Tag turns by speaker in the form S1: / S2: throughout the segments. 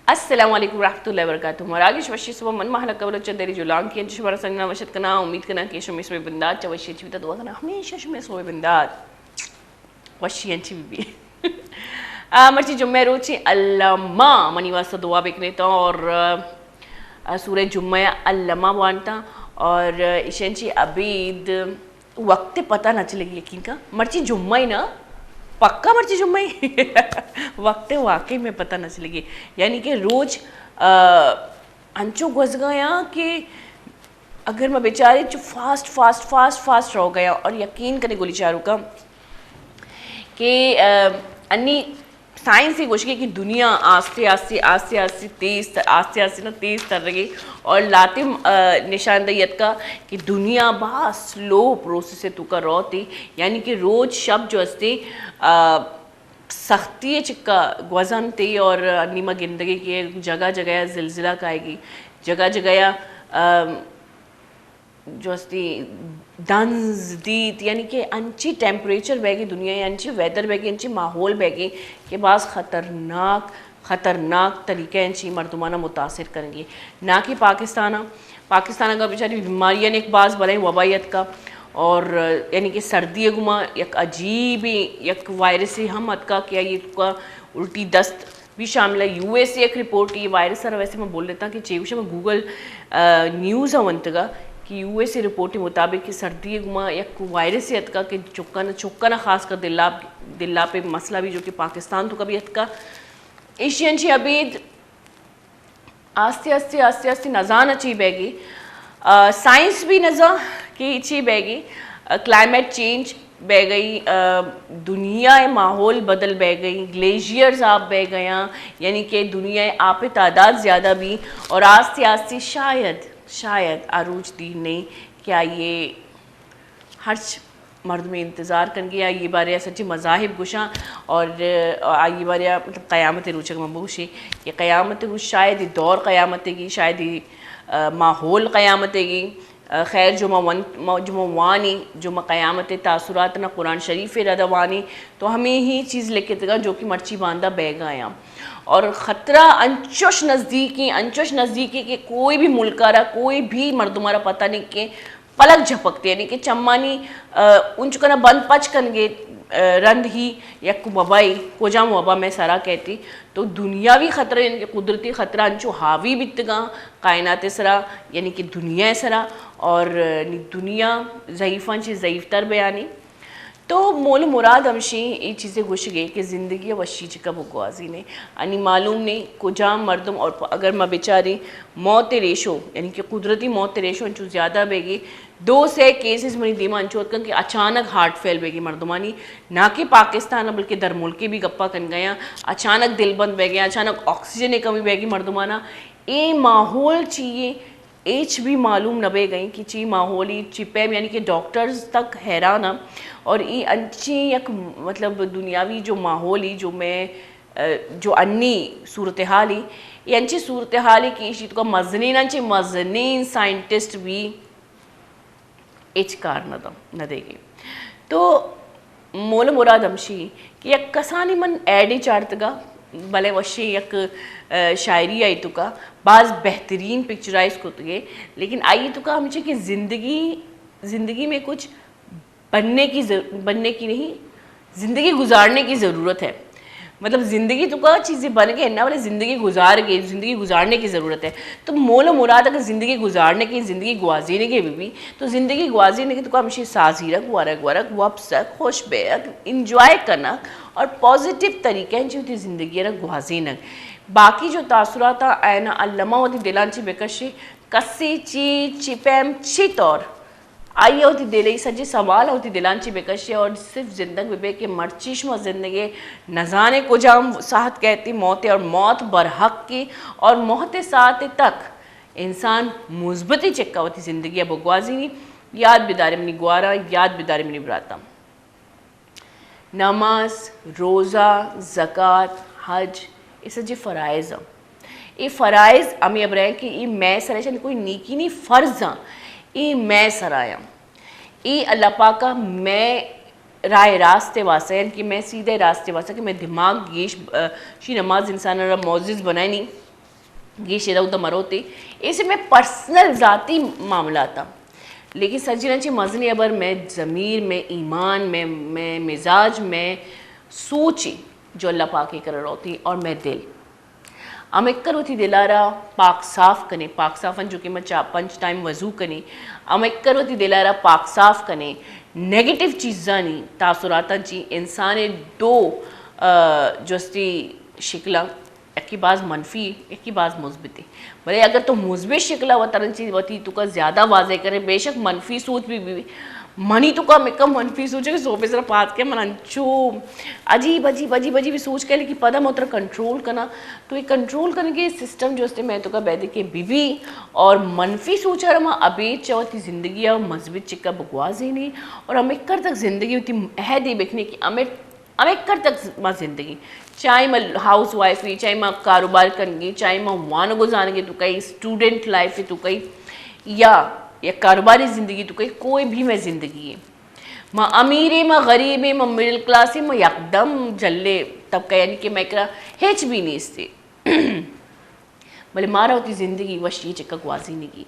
S1: अस्सलाम वालेकुम रहमतुल्लाहि व बरकातुहू मरागी शवशी सुबह मन महल कबल चंदेरी जुलान की अंश बरा संगना वशत कना उम्मीद कना कि शमी सोए बंदात चवशी चिविता दुआ कना हमेशा शमी सोए बंदात वशी अंची बीबी मर्ची जुम्मे रोची अल्लामा मनी वास्ता दुआ बेकने तो और सूरह जुम्मे अल्लामा वांटा और इशंची अबीद वक्त पता ना चलेगी यकीन का मर्ची जुम्मा ही ना पक्का मर्ची जुम्मा ही वक्त वाकई में पता न चलेगी यानी कि रोज़ अंचो घुस गया कि अगर मैं बेचारे जो फास्ट रह गया और यकीन करें गोली चारू का कि अन्नी साइंस ही कुछ कि दुनिया आस्ते तेज़ तर रही और लातिम निशानदहियत का कि दुनिया बहुत स्लो प्रोसेस से तुका रोती यानी कि रोज़ शब जो हस्ते सख्ती चिक्का गवजन थे और नीमा गिंदगी की जगह जगह जिलजिला काएगी जगह जगह जो हस्ती दंज दीत यानी कि अंची टेम्परेचर बैगी दुनिया अंची वेदर बैगी अंची माहौल बैगी के बाद ख़तरनाक तरीके अंची मर्दमाना मुतासिर करेंगे ना कि पाकिस्तान का बेचारी बीमारियाँ ने एक बाज़ बनाई वबायत का और यानी कि सर्दी गुमा एक अजीब एक वायरस हम का क्या ये का उल्टी दस्त भी शामिल है यूएस से एक रिपोर्ट ये वायरस सर वैसे मैं बोल देता कि चेविश में गूगल न्यूज़ अवंतगा कि यूएस से रिपोर्ट के मुताबिक कि सर्दी गुमा एक वायरस से का कि चुक्का खास कर दिल्ला पे मसला भी जो कि पाकिस्तान तो कभी का एशियन ची अबीद आस्ते नजान अच्छी बैगी साइंस भी नज़ा की अच्छी बैगी क्लाइमेट चेंज बह गई दुनिया माहौल बदल बह गई ग्लेशियर्स आप बह गया यानी कि दुनिया आप तादाद ज़्यादा भी और आस्ते शायद आरूज दी नहीं क्या ये हर मर्द में इंतज़ार कर गया ये बारे सच्ची मज़ाहिब गुशा और ये बारे मतलब क़यामत रोचक मबूशी ये क़यामत गुश शायद ये दौर क़यामत की शायद ये माहौल क़यामत की खैर जुमावानी जुमा क़यामत तासुरात ना कुरान शरीफ रदवानी तो हमें ही चीज़ लेके तगा जो कि मर्ची बांधा बह गया और ख़तरा अंचुश नज़दीकी के कोई भी मुल्कारा कोई भी मर्दुमारा पता नहीं के पलक झपकते यानी कि चम्मानी उंच कना बंद पच कनगे रंद ही या वबाई कोजाम वबा में सरा कहती तो दुनियावी ख़तरा यानी कि कुदरती ख़तरा अंचो हावी बितगा कायनात सरा यानी कि दुनिया सरा और दुनिया ज़ईफ़ान से ज़ईफ़तर बयानी तो मोल मुराद हमशी ये चीज़ें घुस गई कि ज़िंदगी वशी चिका बुगवाजी ने यानी मालूम नहीं कुजाम मर्दम और अगर मैं बेचारी मौत रेशो यानी कि कुदरती मौत रेशो अंचू ज़्यादा बेगी 2 से केसेस मनी दीमा अंचोत कि अचानक हार्ट फेल बेगी मर्दमानी ना कि पाकिस्तान बल्कि दर मुल्क भी गप्पा कन गया अचानक दिल बंद बह गया अचानक ऑक्सीजन की कमी बेगी मर्दमाना ये माहौल चाहिए एच भी मालूम न बे गई कि ची माहौली चिपैम यानी कि डॉक्टर्स तक हैरान और ये अच्छी एक मतलब दुनियावी जो माहौली जो मैं जो अन्नी सूरत हाल ही ये अच्छी सूरत हाल ही कि इसी तो मजनीन साइंटिस्ट भी एच कार न देगी तो मोल मुराद हमशी कि एक कसानी मन एडी चार्तगा भले वशी एक शायरी आई तुका बाज़ बेहतरीन पिक्चराइज को तुगे लेकिन आई तुका हमें कि ज़िंदगी में कुछ बनने की नहीं ज़िंदगी गुजारने की ज़रूरत है मतलब ज़िंदगी तुका चीज़ें बन के ना वाले ज़िंदगी गुजारने की ज़रूरत है तो मोल मुराद अगर ज़िंदगी गुजारने की ज़िंदगी गुआजीने के भी तो ज़िंदगी गुआजीने की तुका हमेशा साजीरक वारक वपसक खुश बेक इंजॉय करना और पॉजिटिव तरीके जो थी ज़िंदगी रख गुआजीनक बाकी जो तासुरात आयना अल्लमा होती दिलांची बेकशी कस्सी ची चिपैम ची तौर आई होती दिले सजी सवाल होती दिलांची बेकशी और सिर्फ जिंदगी बेबे के मर्चिश में ज़िंदगी नजाने को जाम साहत कहती मौत और मौत बरहक की और मौत साथ तक इंसान मुस्बती चिक्का होती ज़िंदगी बगवाजी नहीं याद बिदारे मनी गुआरा याद बिदारे मनी बराता नमाज रोज़ा ज़कात हज ये सजी फ़राइज़ ये फ़राइज़ अमी अब रहे कि ये मैं सराय कोई नीकी नहीं फ़र्ज़ ये मैं सराया ये अल्लाह पाक का मैं राय रास्ते वास्ते यानी कि मैं सीधे रास्ते वास्ते कि मैं दिमाग गेश शी नमाज इंसान मोजिज़ बनाए नहीं गे उदा मरो थे ऐसे में पर्सनल ज़ाती मामला था। लेकिन सज्जनाची मजनी अबर में ज़मीर में ईमान में मिजाज में सोची जो अल्लाह पाक ही कर होती और मैं दिल अमेक्कर होती दिलारा पाक साफ कने पाक साफन जो कि मैं 5 टाइम वज़ू कने अमेक्कर होती दिलारा पाक साफ कने नेगेटिव चीज़ा नहीं तासुराता जी इंसान दो जस्ती शिकला एक की बाज़ मनफी एक की बाज़ मुस्बित भले अगर तो मुस्बित शिकला व तरन चीज़ वती तो का ज़्यादा वाजे करे बेशक मनफी सोच भी मनी तो का मेकम मनफी सोचे कि सोफे सिर्फ पात के मन अंचो अजीब अजीब अजीब अजीब सोच के लेकिन पदा मोतर कंट्रोल करना तो ये कंट्रोल करने के सिस्टम जो उसने मैं तो का बैठे के बीवी और मनफी सोचा रमा अबे चौथी ज़िंदगी और मजबूत चिक्का बकवास ही नहीं और अमेकर तक ज़िंदगी होती अहद बेखने की अमेकर तक माँ ज़िंदगी चाहे मैं हाउस वाइफ ही चाहे मैं कारोबार करूँगी चाहे मैं वान गुजारेंगे तो कहीं स्टूडेंट लाइफ है तो कहीं या कारोबारी ज़िंदगी तो कहीं कोई भी मैं ज़िंदगी है माँ अमीर है माँ गरीब है माँ मिडिल क्लास है मैं एकदम जल्ले तब कह यानी कि मैं करा हेच भी नहीं इससे भले मारा होती ज़िंदगी वश ये चक्का ग्वाजी नहीं की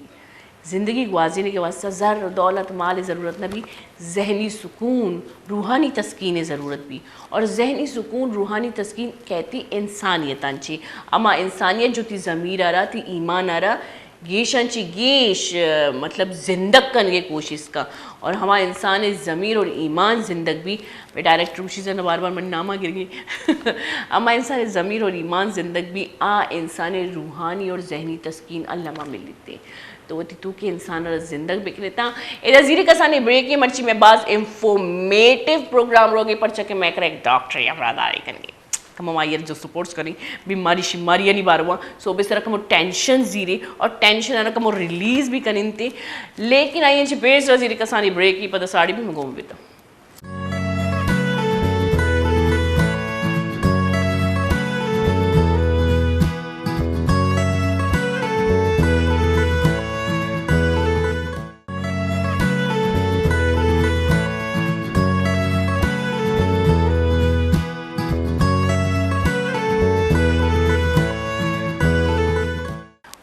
S1: ज़िंदगी ग्वाजीने के वास्ते ज़र दौलत माल ज़रूरत न भी जहनी सुकून रूहानी तस्कीन ज़रूरत भी और जहनी सुकून रूहानी तस्कीन कहती इंसानियत अंची अमा इंसानियत जो थी ज़मीर आ रहा थी ईमान आ रहा गेशंची गेश मतलब जिंदग करने की कोशिश का और हमारा इंसान ज़मीर और ईमान जिंदग भी मैं डायरेक्ट रूशी से बार बार मन नामा गिर गई अमा इंसान ज़मीर और ईमान जिंदग भी इंसान रूहानी और जहनी तस्कीन अल्लामा मिल लेते तो वो तू के इंसान और जिंदग बिक लेता इधर जीरे कसाने ब्रेक की मर्ची में बाज इंफॉर्मेटिव प्रोग्राम रोगे पर चके मैं कर एक डॉक्टर या बरादारी करनी कमाइयर जो सपोर्ट्स करी बीमारी शिमारियाँ नहीं बार हुआ सो बेस तरह का टेंशन जीरे और टेंशन आना का रिलीज भी करें थे लेकिन आई बेस जीरे कसानी ब्रेक की पता साड़ी भी मंगो बेटा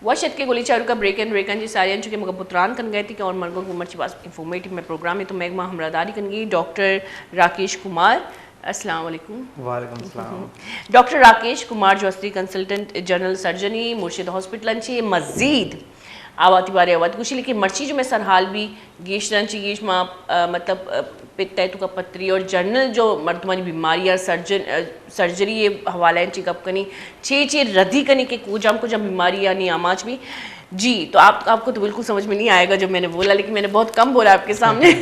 S1: वशत के गोली चारू का ब्रेक एंड ब्रेक जी सारियां चुके मगर पुत्रान कन गए थी कि और मरगो मर्ची पास इंफॉर्मेटिव में प्रोग्राम है तो मैं हमरादारी कन गई डॉक्टर राकेश कुमार अस्सलाम वालेकुम।
S2: वालेकुम सलाम।
S1: डॉक्टर राकेश कुमार जो असली कंसल्टेंट जनरल सर्जनी मुर्शिद हॉस्पिटल मजीद आवाती बारे आवात कुछ लेकिन मर्ची जो मैं सरहाल भी गेश गेश माँ मतलब पित्त का पत्री और जनरल जो मर्दमानी बीमारियाँ सर्जरी ये हवाला चेकअप कनी छे रद्दी कनी के कुजाम बीमारी यानी आमाज भी जी तो आपको तो बिल्कुल समझ में नहीं आएगा जब मैंने बोला लेकिन मैंने बहुत कम बोला आपके सामने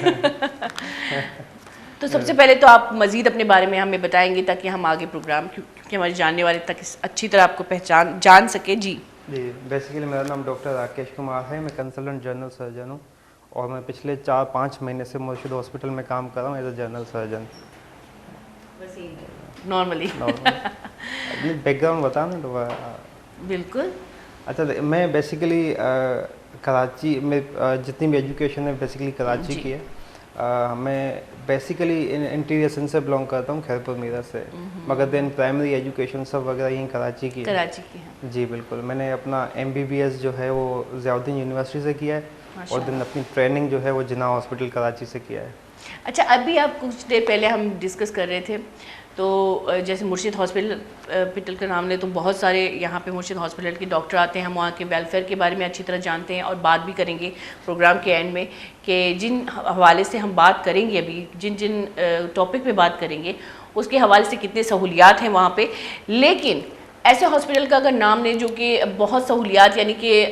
S1: तो सबसे पहले तो आप मज़ीद अपने बारे में हमें बताएंगे ताकि हम आगे प्रोग्राम क्योंकि हमारे जानने वाले तक अच्छी तरह आपको जान सके जी।
S2: बेसिकली मेरा नाम डॉक्टर राकेश कुमार है, मैं कंसल्टेंट जनरल सर्जन हूँ और मैं पिछले 4-5 महीने से मुर्शिद हॉस्पिटल में काम कर रहा हूँ as a general surgeon.
S1: Normally
S2: अपनी बैकग्राउंड बता ना तो
S1: बिल्कुल।
S2: अच्छा मैं बेसिकली कराची में जितनी भी एजुकेशन है बेसिकली कराची की है। मैं बेसिकली इंटीरियर सिंध से बिलोंग करता हूँ, खैरपुर मीरा से, मगर देन प्राइमरी एजुकेशन सब वगैरह यहीं कराची की है। जी बिल्कुल। मैंने अपना MBBS जो है वो ज़ियाउद्दीन यूनिवर्सिटी से किया है और देन अपनी ट्रेनिंग जो है वो जिन्ना हॉस्पिटल कराची से किया है।
S1: अच्छा अभी आप कुछ देर पहले हम डिस्कस कर रहे थे तो जैसे मुर्शिद हॉस्पिटल का नाम ले तो बहुत सारे यहाँ पे मुर्शिद हॉस्पिटल के डॉक्टर आते हैं, हम वहाँ के वेलफेयर के बारे में अच्छी तरह जानते हैं और बात भी करेंगे प्रोग्राम के एंड में कि जिन हवाले से हम बात करेंगे अभी जिन टॉपिक पे बात करेंगे उसके हवाले से कितने सहूलियात हैं वहाँ पे। लेकिन ऐसे हॉस्पिटल का अगर नाम लें जो कि बहुत सहूलियात यानी कि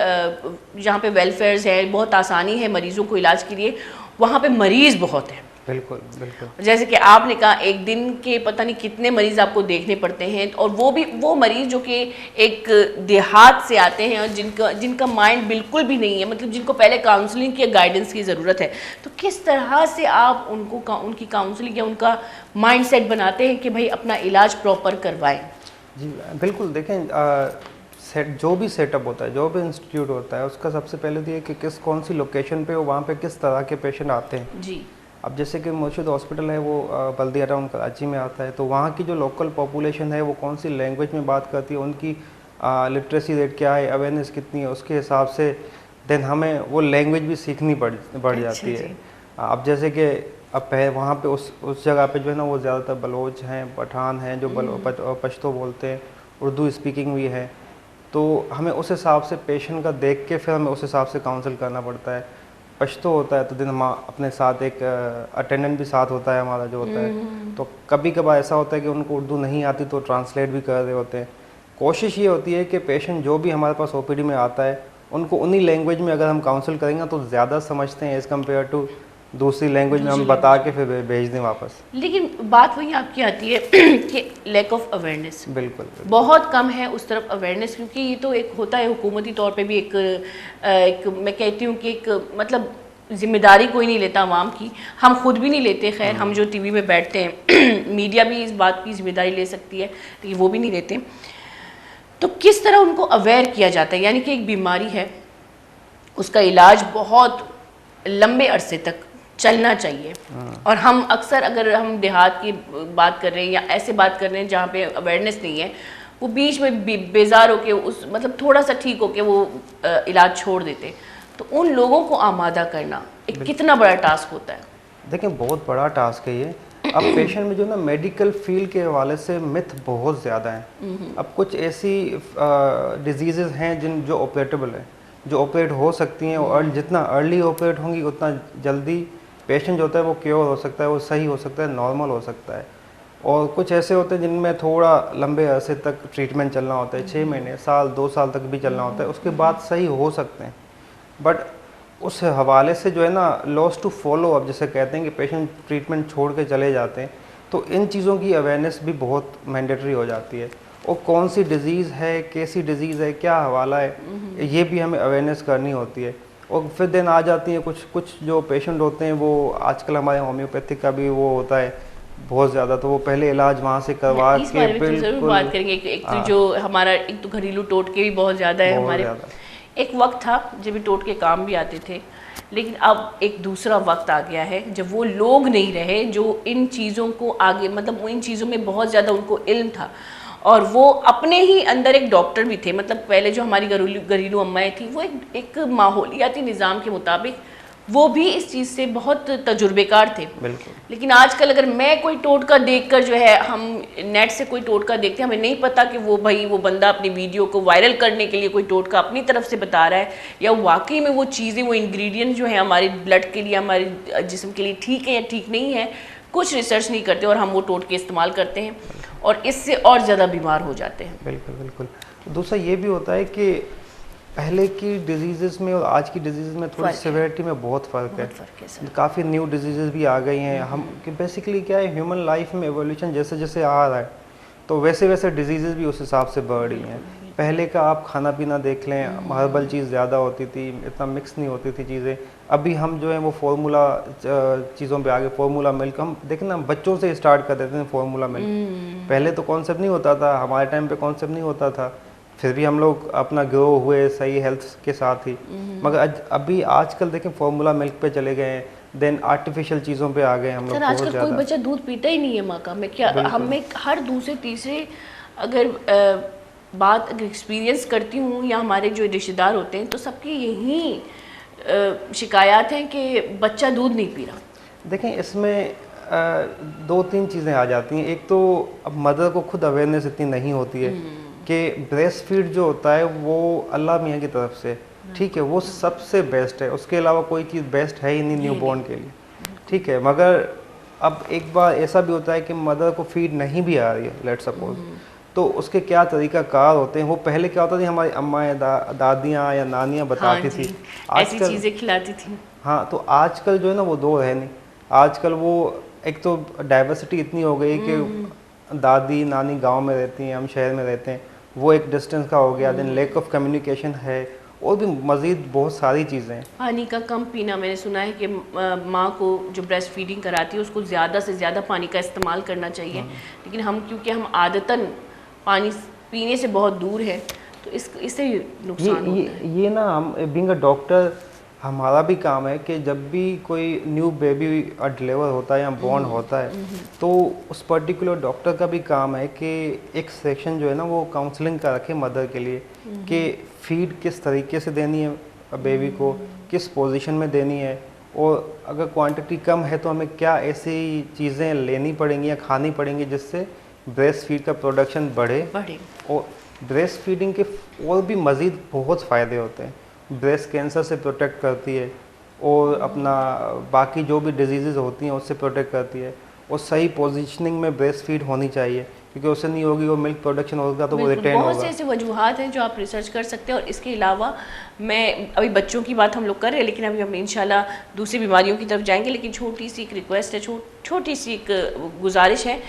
S1: जहाँ पे वेलफेयर्स है, बहुत आसानी है मरीज़ों को इलाज के लिए, वहाँ पे मरीज़ बहुत हैं।
S2: बिल्कुल बिल्कुल।
S1: जैसे कि आपने कहा एक दिन के पता नहीं कितने मरीज़ आपको देखने पड़ते हैं और वो मरीज़ जो कि एक देहात से आते हैं और जिनका माइंड बिल्कुल भी नहीं है, मतलब जिनको पहले काउंसलिंग की गाइडेंस की ज़रूरत है, तो किस तरह से आप उनकी काउंसलिंग या उनका माइंड सेट बनाते हैं कि भाई अपना इलाज प्रॉपर करवाएं?
S2: जी बिल्कुल। देखें जो भी सेटअप होता है, जो भी इंस्टीट्यूट होता है, उसका सबसे पहले तो ये कि कौन सी लोकेशन पे वहाँ पे किस तरह के पेशेंट आते हैं।
S1: जी।
S2: अब जैसे कि मुर्शिद हॉस्पिटल है वो बल्दिया टाउन कराची में आता है, तो वहाँ की जो लोकल पॉपुलेशन है वो कौन सी लैंग्वेज में बात करती है, उनकी लिटरेसी रेट क्या है, अवेयरनेस कितनी है, उसके हिसाब से देन हमें वो लैंग्वेज भी सीखनी बढ़ जाती है। अब जैसे कि अब वहाँ पे उस जगह पे जो है ना वो ज़्यादातर बलोच हैं, पठान हैं जो पश्तो बोलते हैं, उर्दू स्पीकिंग भी है, तो हमें उस हिसाब से पेशेंट का देख के फिर हमें उस हिसाब से काउंसिल करना पड़ता है। पश्तो होता है तो दिन हम अपने साथ एक अटेंडेंट भी साथ होता है हमारा जो होता है, तो कभी कभार ऐसा होता है कि उनको उर्दू नहीं आती तो ट्रांसलेट भी कर रहे होते हैं। कोशिश ये होती है कि पेशेंट जो भी हमारे पास ओपीडी में आता है उनको उन्हीं लैंग्वेज में अगर हम काउंसिल करेंगे तो ज़्यादा समझते हैं एज़ कम्पेयर टू दूसरी लैंग्वेज में हम बता के फिर भेज दें वापस।
S1: लेकिन बात वही आपकी आती है कि लैक ऑफ अवेयरनेस
S2: बिल्कुल
S1: बहुत कम है उस तरफ अवेयरनेस, क्योंकि ये तो एक होता है हुकूमती तौर पे भी एक मैं कहती हूँ कि एक मतलब जिम्मेदारी कोई नहीं लेता आवाम की, हम खुद भी नहीं लेते। खैर हम जो टीवी में बैठते हैं मीडिया भी इस बात की जिम्मेदारी ले सकती है, लेकिन वो भी नहीं लेते। तो किस तरह उनको अवेयर किया जाता है, यानी कि एक बीमारी है उसका इलाज बहुत लंबे अरसे तक चलना चाहिए, और हम अक्सर अगर हम देहात की बात कर रहे हैं या ऐसे बात कर रहे हैं जहाँ पे अवेयरनेस नहीं है, वो बीच में बेजार होके उस मतलब थोड़ा सा ठीक होके वो इलाज छोड़ देते, तो उन लोगों को आमादा करना एक कितना बड़ा टास्क होता है।
S2: देखिए बहुत बड़ा टास्क है ये। अब पेशेंट में जो ना मेडिकल फील्ड के हवाले से मिथ बहुत ज़्यादा हैं। अब कुछ ऐसी डिजीज़ हैं जो ऑपरेटेबल है, जो ऑपरेट हो सकती हैं, और जितना अर्ली ऑपरेट होंगी उतना जल्दी पेशेंट जो होता है वो क्योर हो सकता है, वो सही हो सकता है, नॉर्मल हो सकता है। और कुछ ऐसे होते हैं जिनमें थोड़ा लंबे अरसे तक ट्रीटमेंट चलना होता है, 6 महीने, साल, 2 साल तक भी चलना होता है, उसके बाद सही हो सकते हैं। बट उस हवाले से जो है ना लॉस टू फॉलो अप जैसे कहते हैं कि पेशेंट ट्रीटमेंट छोड़ के चले जाते हैं, तो इन चीज़ों की अवेयरनेस भी बहुत मैंडेटरी हो जाती है। और कौन सी डिज़ीज़ है, कैसी डिज़ीज़ है, क्या हवाला है, ये भी हमें अवेयरनेस करनी होती है। और फिर दिन आ जाती है कुछ जो पेशेंट होते हैं, वो आजकल हमारे होम्योपैथिक का भी वो होता है बहुत ज़्यादा, तो वो पहले इलाज वहाँ से करवा के
S1: बिल्कुल बात करेंगे। एक तो जो हमारा एक तो घरेलू टोटके भी बहुत ज़्यादा है हमारे। एक वक्त था जब टोटके काम भी आते थे, लेकिन अब एक दूसरा वक्त आ गया है जब वो लोग नहीं रहे जो इन चीज़ों को आगे मतलब इन चीज़ों में बहुत ज़्यादा उनको इल्म था, और वो अपने ही अंदर एक डॉक्टर भी थे। मतलब पहले जो हमारी घरेलू अम्माएँ थी वो एक माहौलियाती निज़ाम के मुताबिक वो भी इस चीज़ से बहुत तजुर्बेकार थे। लेकिन आजकल अगर मैं कोई टोटका देखकर जो है, हम नेट से कोई टोटका देखते हैं, हमें नहीं पता कि वो बंदा अपनी वीडियो को वायरल करने के लिए कोई टोटका अपनी तरफ से बता रहा है या वाकई में वो चीज़ें, वो इंग्रेडिएंट जो है हमारे ब्लड के लिए, हमारे जिस्म के लिए ठीक है या ठीक नहीं है, कुछ रिसर्च नहीं करते और हम वो टोटके इस्तेमाल करते हैं और इससे और ज़्यादा बीमार हो जाते हैं।
S2: बिल्कुल। दूसरा ये भी होता है कि पहले की डिजीज़ में और आज की डिजीज़ में थोड़ी सिवियरिटी में बहुत फ़र्क है। काफ़ी न्यू डिजीज़ भी आ गई हैं। हम कि बेसिकली क्या है, ह्यूमन लाइफ में एवोल्यूशन जैसे जैसे आ रहा है तो वैसे वैसे डिजीज़ भी उस हिसाब से बढ़ रही हैं। पहले का आप खाना पीना देख लें, हर्बल चीज़ ज़्यादा होती थी, इतना मिक्स नहीं होती थी चीज़ें। अभी हम जो है वो फार्मूला चीज़ों पे आगे, फार्मूला मिल्क हम देखें ना, बच्चों से स्टार्ट कर देते हैं फार्मूला मिल्क। पहले तो कॉन्सेप्ट नहीं होता था, हमारे टाइम पे कॉन्सेप्ट नहीं होता था, फिर भी हम लोग अपना ग्रो हुए सही हेल्थ के साथ ही। मगर अभी आजकल देखें फार्मूला मिल्क पे चले गए हैं, देन आर्टिफिशियल चीज़ों पे आ गए हम लोग।
S1: आजकल कोई बच्चा दूध पीता ही नहीं है माँ का। मैं क्या हमें हर दूसरे तीसरे अगर बात अगर एक्सपीरियंस करती हूँ या हमारे जो रिश्तेदार होते हैं तो सबकी यही शिकायत है कि बच्चा दूध नहीं पी रहा।
S2: देखें इसमें 2-3 चीज़ें आ जाती हैं। एक तो अब मदर को खुद अवेयरनेस इतनी नहीं होती है कि ब्रेस्ट फीड जो होता है वो अल्लाह मियाँ की तरफ से, ठीक है, वो सबसे बेस्ट है, उसके अलावा कोई चीज़ बेस्ट है ही नहीं न्यूबॉर्न के लिए, ठीक है। मगर अब एक बार ऐसा भी होता है कि मदर को फीड नहीं भी आ रही है, लेट सपोज, तो उसके क्या तरीका कार होते हैं। वो पहले क्या होता था, हमारी अम्माएँ दादियाँ या नानियाँ बताती थी,
S1: ऐसी चीज़ें खिलाती थी।
S2: हाँ, तो आजकल जो है ना वो दो है नहीं। आजकल वो एक तो डाइवर्सिटी इतनी हो गई कि दादी नानी गांव में रहती हैं, हम शहर में रहते हैं, वो एक डिस्टेंस का हो गया। देन लैक ऑफ कम्युनिकेशन है, और भी मज़ीद बहुत सारी चीज़ें हैं।
S1: पानी का कम पीना, मैंने सुना है कि माँ को जो ब्रेस्ट फीडिंग कराती है उसको ज़्यादा से ज़्यादा पानी का इस्तेमाल करना चाहिए, लेकिन हम क्योंकि हम आदतन पानी पीने से बहुत दूर है तो इससे नुकसान होता है।
S2: ये ना हम बीइंग अ डॉक्टर हमारा भी काम है कि जब भी कोई न्यू बेबी डिलीवर होता है या बॉर्न होता है, तो उस पर्टिकुलर डॉक्टर का भी काम है कि एक सेक्शन जो है ना वो काउंसलिंग का रखे मदर के लिए, कि फीड किस तरीके से देनी है बेबी को, किस पोजीशन में देनी है, और अगर क्वांटिटी कम है तो हमें क्या ऐसी चीज़ें लेनी पड़ेंगी या खानी पड़ेंगी जिससे ब्रेस्ट फीड का प्रोडक्शन बढ़े। और ब्रेस्ट फीडिंग के और भी मज़ीद बहुत फ़ायदे होते हैं। ब्रेस्ट कैंसर से प्रोटेक्ट करती है, और अपना बाकी जो भी डिजीज़ होती हैं उससे प्रोटेक्ट करती है, और सही पोजीशनिंग में ब्रेस्ट फीड होनी चाहिए, क्योंकि उससे नहीं होगी वो मिल्क प्रोडक्शन होगा तो वो रिटेन होगा।
S1: बहुत से ऐसे वजूहात हैं जो आप रिसर्च कर सकते हैं। और इसके अलावा मैं अभी बच्चों की बात हम लोग कर रहे हैं, लेकिन अभी हम इंशाल्लाह दूसरी बीमारियों की तरफ जाएंगे। लेकिन छोटी सी एक रिक्वेस्ट है, छोटी सी एक गुजारिश है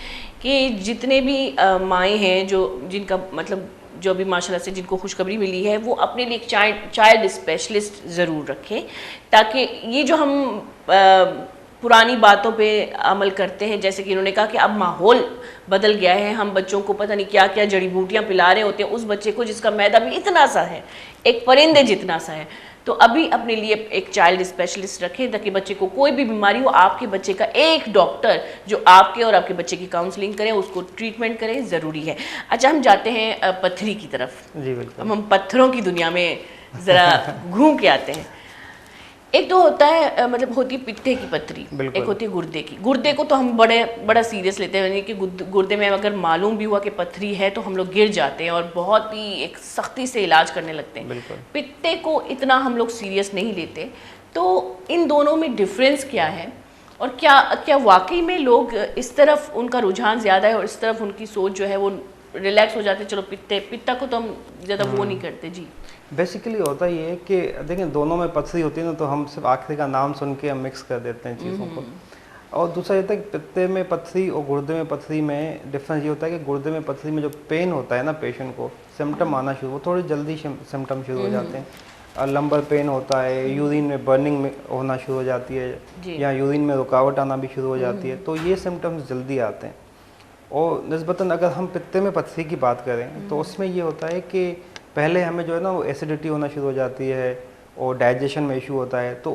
S1: कि जितने भी माएँ हैं जो जिनका मतलब जो अभी माशाल्लाह से जिनको खुशखबरी मिली है, वो अपने लिए एक चाइल्ड स्पेशलिस्ट ज़रूर रखें, ताकि ये जो हम पुरानी बातों पे अमल करते हैं, जैसे कि इन्होंने कहा कि अब माहौल बदल गया है, हम बच्चों को पता नहीं क्या क्या जड़ी बूटियां पिला रहे होते हैं, उस बच्चे को जिसका मैदा भी इतना सा है, एक परिंदे जितना सा है। तो अभी अपने लिए एक चाइल्ड स्पेशलिस्ट रखें, ताकि बच्चे को कोई भी बीमारी हो, आपके बच्चे का एक डॉक्टर जो आपके और आपके बच्चे की काउंसलिंग करें, उसको ट्रीटमेंट करें, ज़रूरी है। अच्छा, हम जाते हैं पत्थरी की तरफ।
S2: जी बिल्कुल।
S1: अब हम पत्थरों की दुनिया में ज़रा घूम के आते हैं। एक तो होता है मतलब होती है पित्ते की पत्थरी, एक होती है गुर्दे की। गुर्दे को तो हम बड़ा सीरियस लेते हैं, यानी कि गुर्दे में अगर मालूम भी हुआ कि पत्थरी है तो हम लोग गिर जाते हैं और बहुत ही एक सख्ती से इलाज करने लगते हैं। पित्ते को इतना हम लोग सीरियस नहीं लेते। तो इन दोनों में डिफरेंस क्या है, और क्या वाकई में लोग इस तरफ उनका रुझान ज़्यादा है और इस तरफ उनकी सोच जो है वो रिलैक्स हो जाते हैं, चलो पित्ता को तो हम ज़्यादा वो नहीं करते। जी,
S2: बेसिकली होता ये है कि देखें दोनों में पथरी होती है ना, तो हम सिर्फ आखिरी का नाम सुन के हम मिक्स कर देते हैं चीज़ों को। और दूसरा ये होता है कि पित्ते में पथरी और गुर्दे में पथरी में डिफरेंस ये होता है कि गुर्दे में पथरी में जो पेन होता है ना पेशेंट को, सिम्टम आना शुरू, वो थोड़ी जल्दी सिम्टम शुरू हो जाते हैं। लंबर पेन होता है, यूरिन में बर्निंग में होना शुरू हो जाती है, या यूरिन में रुकावट आना भी शुरू हो जाती है, तो ये सिम्टम्स जल्दी आते हैं। और निस्बतन अगर हम पित्ते में पथरी की बात करें तो उसमें ये होता है कि पहले हमें जो है ना वो एसिडिटी होना शुरू हो जाती है और डाइजेशन में इशू होता है। तो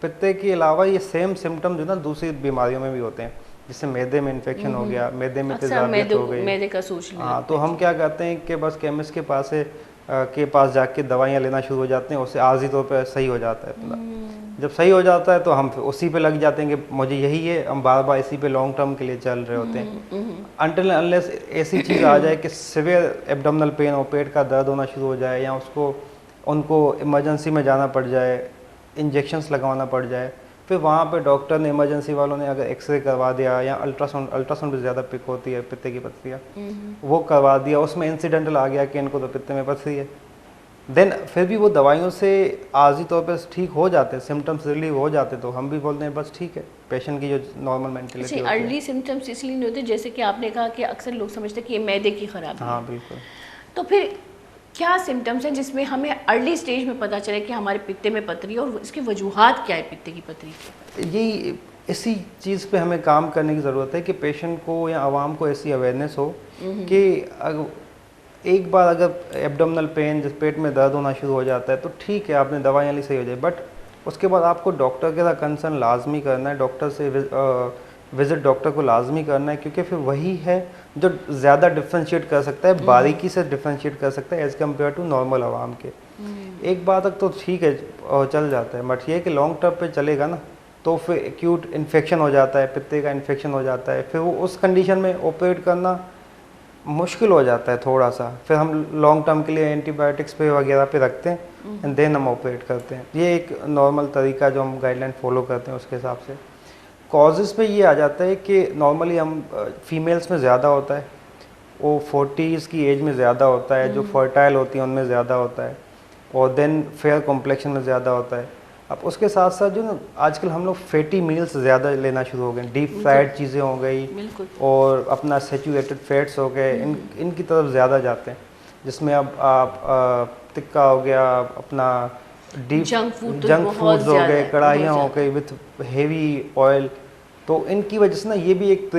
S2: पित्ते के अलावा ये सेम सिम्टम जो ना दूसरी बीमारियों में भी होते हैं, जैसे मैदे में इन्फेक्शन हो गया, मैदे में तेजाबियत हो गई,
S1: मैदे का सोच लिया।
S2: हाँ, तो हम क्या करते हैं कि बस केमिस्ट के पास जाके दवाइयाँ लेना शुरू हो जाते हैं, उससे आर्जी तौर पर सही हो जाता है अपना। जब सही हो जाता है तो हम फिर उसी पे लग जाते हैं कि मुझे यही है, हम बार बार इसी पे लॉन्ग टर्म के लिए चल रहे होते हैं, अनटिल अनलेस ऐसी चीज़ आ जाए कि सिवियर एब्डोमिनल पेन हो, पेट का दर्द होना शुरू हो जाए, या उनको इमरजेंसी में जाना पड़ जाए, इंजेक्शंस लगवाना पड़ जाए। फिर वहाँ पे डॉक्टर ने, इमरजेंसी वालों ने अगर एक्सरे करवा दिया या अल्ट्रासाउंड भी ज़्यादा पिक होती है पित्ते की पथरियाँ, वो करवा दिया, उसमें इंसिडेंटल आ गया कि इनको तो पित्ते में पथरी है, देन फिर भी वो दवाइयों से आर्जी तौर पर ठीक हो जाते हैं, सिम्टम्स रिलीव हो जाते, तो हम भी बोलते हैं बस ठीक है, पेशेंट की जो नॉर्मल मेंटलिटी होती है।
S1: अर्ली सिम्टम्स इसलिए नहीं होते, जैसे कि आपने कहा कि अक्सर लोग समझते हैं कि ये मैदे की खराबी है।
S2: हाँ बिल्कुल।
S1: तो फिर क्या सिम्टम्स हैं जिसमें हमें अर्ली स्टेज में पता चले कि हमारे पित्ते में पथरी है, और इसकी वजूहात क्या है पित्ते की पथरी की?
S2: यही इसी चीज़ पे हमें काम करने की ज़रूरत है कि पेशेंट को या आवाम को ऐसी अवेयरनेस हो कि एक बार अगर एब्डोमिनल पेन, जिस पेट में दर्द होना शुरू हो जाता है, तो ठीक है आपने दवाइयाँ ली, सही हो जाए, बट उसके बाद आपको डॉक्टर के साथ कंसर्न लाजमी करना है, डॉक्टर से विजिट डॉक्टर को लाजमी करना है, क्योंकि फिर वही है जो ज़्यादा डिफ्रेंशिएट कर सकता है, बारीकी से डिफ्रेंशिएट कर सकता है एज़ कम्पेयर टू नॉर्मल आवाम के। एक बार तक तो ठीक है चल जाता है, बट ये कि लॉन्ग टर्म पे चलेगा ना तो फिर एक्यूट इन्फेक्शन हो जाता है, पित्ते का इन्फेक्शन हो जाता है, फिर वो उस कंडीशन में ऑपरेट करना मुश्किल हो जाता है थोड़ा सा, फिर हम लॉन्ग टर्म के लिए एंटीबायोटिक्स पे वगैरह पे रखते हैं एंड देन हम ऑपरेट करते हैं। ये एक नॉर्मल तरीका जो हम गाइडलाइन फॉलो करते हैं उसके हिसाब से। कॉजेज़ पे ये आ जाता है कि नॉर्मली हम फीमेल्स में ज़्यादा होता है, वो 40s की एज में ज़्यादा होता है, जो फर्टाइल होती हैं उनमें ज़्यादा होता है, और देन फेयर कॉम्प्लेक्शन में ज़्यादा होता है। अब उसके साथ साथ जो ना आजकल हम लोग फैटी मील्स ज़्यादा लेना शुरू हो गए, डीप फ्राइड चीज़ें हो गई, और अपना सैचुरेटेड फैट्स हो गए, इनकी तरफ ज़्यादा जाते हैं, जिसमें अब आप टिक्का हो गया, अपना डीप जंक फूड्स हो गए, कढ़ाइयाँ हो गई विथ हेवी ऑयल, तो इनकी वजह से ना ये भी एक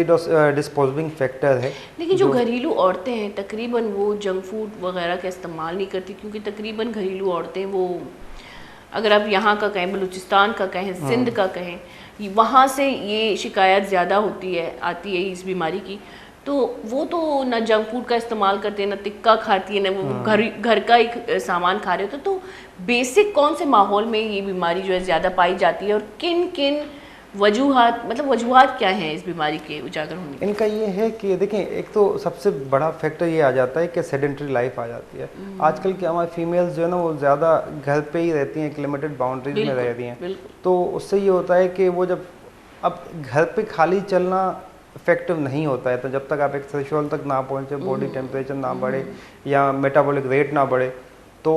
S2: डिस्पोजिंग फैक्टर है।
S1: लेकिन जो घरेलू औरतें हैं तकरीबन वो जंक फूड वगैरह का इस्तेमाल नहीं करती, क्योंकि तकरीबन घरेलू औरतें वो अगर आप यहाँ का कहें, बलूचिस्तान का कहें, सिंध का कहें, वहाँ से ये शिकायत ज़्यादा होती है, आती है इस बीमारी की। तो वो तो ना जंक फूड का इस्तेमाल करते हैं, ना तिक्का खाती है, ना वो घर का ही सामान खा रहे होते। तो बेसिक कौन से माहौल में ये बीमारी जो है ज़्यादा पाई जाती है, और किन किन वजूहात, मतलब वजूहात क्या हैं इस बीमारी के उजागर होने के?
S2: इनका ये है कि देखें, एक तो सबसे बड़ा फैक्टर ये आ जाता है कि सेडेंटरी लाइफ आ जाती है। आजकल की हमारी फीमेल्स जो है ना, वो ज़्यादा घर पे ही रहती हैं, एक लिमिटेड बाउंड्रीज में रह रही हैं। तो उससे ये होता है कि वो जब अब घर पे खाली चलना इफेक्टिव नहीं होता है, तो जब तक आप एक थ्रेशोल्ड तक ना पहुँचे, बॉडी टेम्परेचर ना बढ़े या मेटाबॉलिक रेट ना बढ़े, तो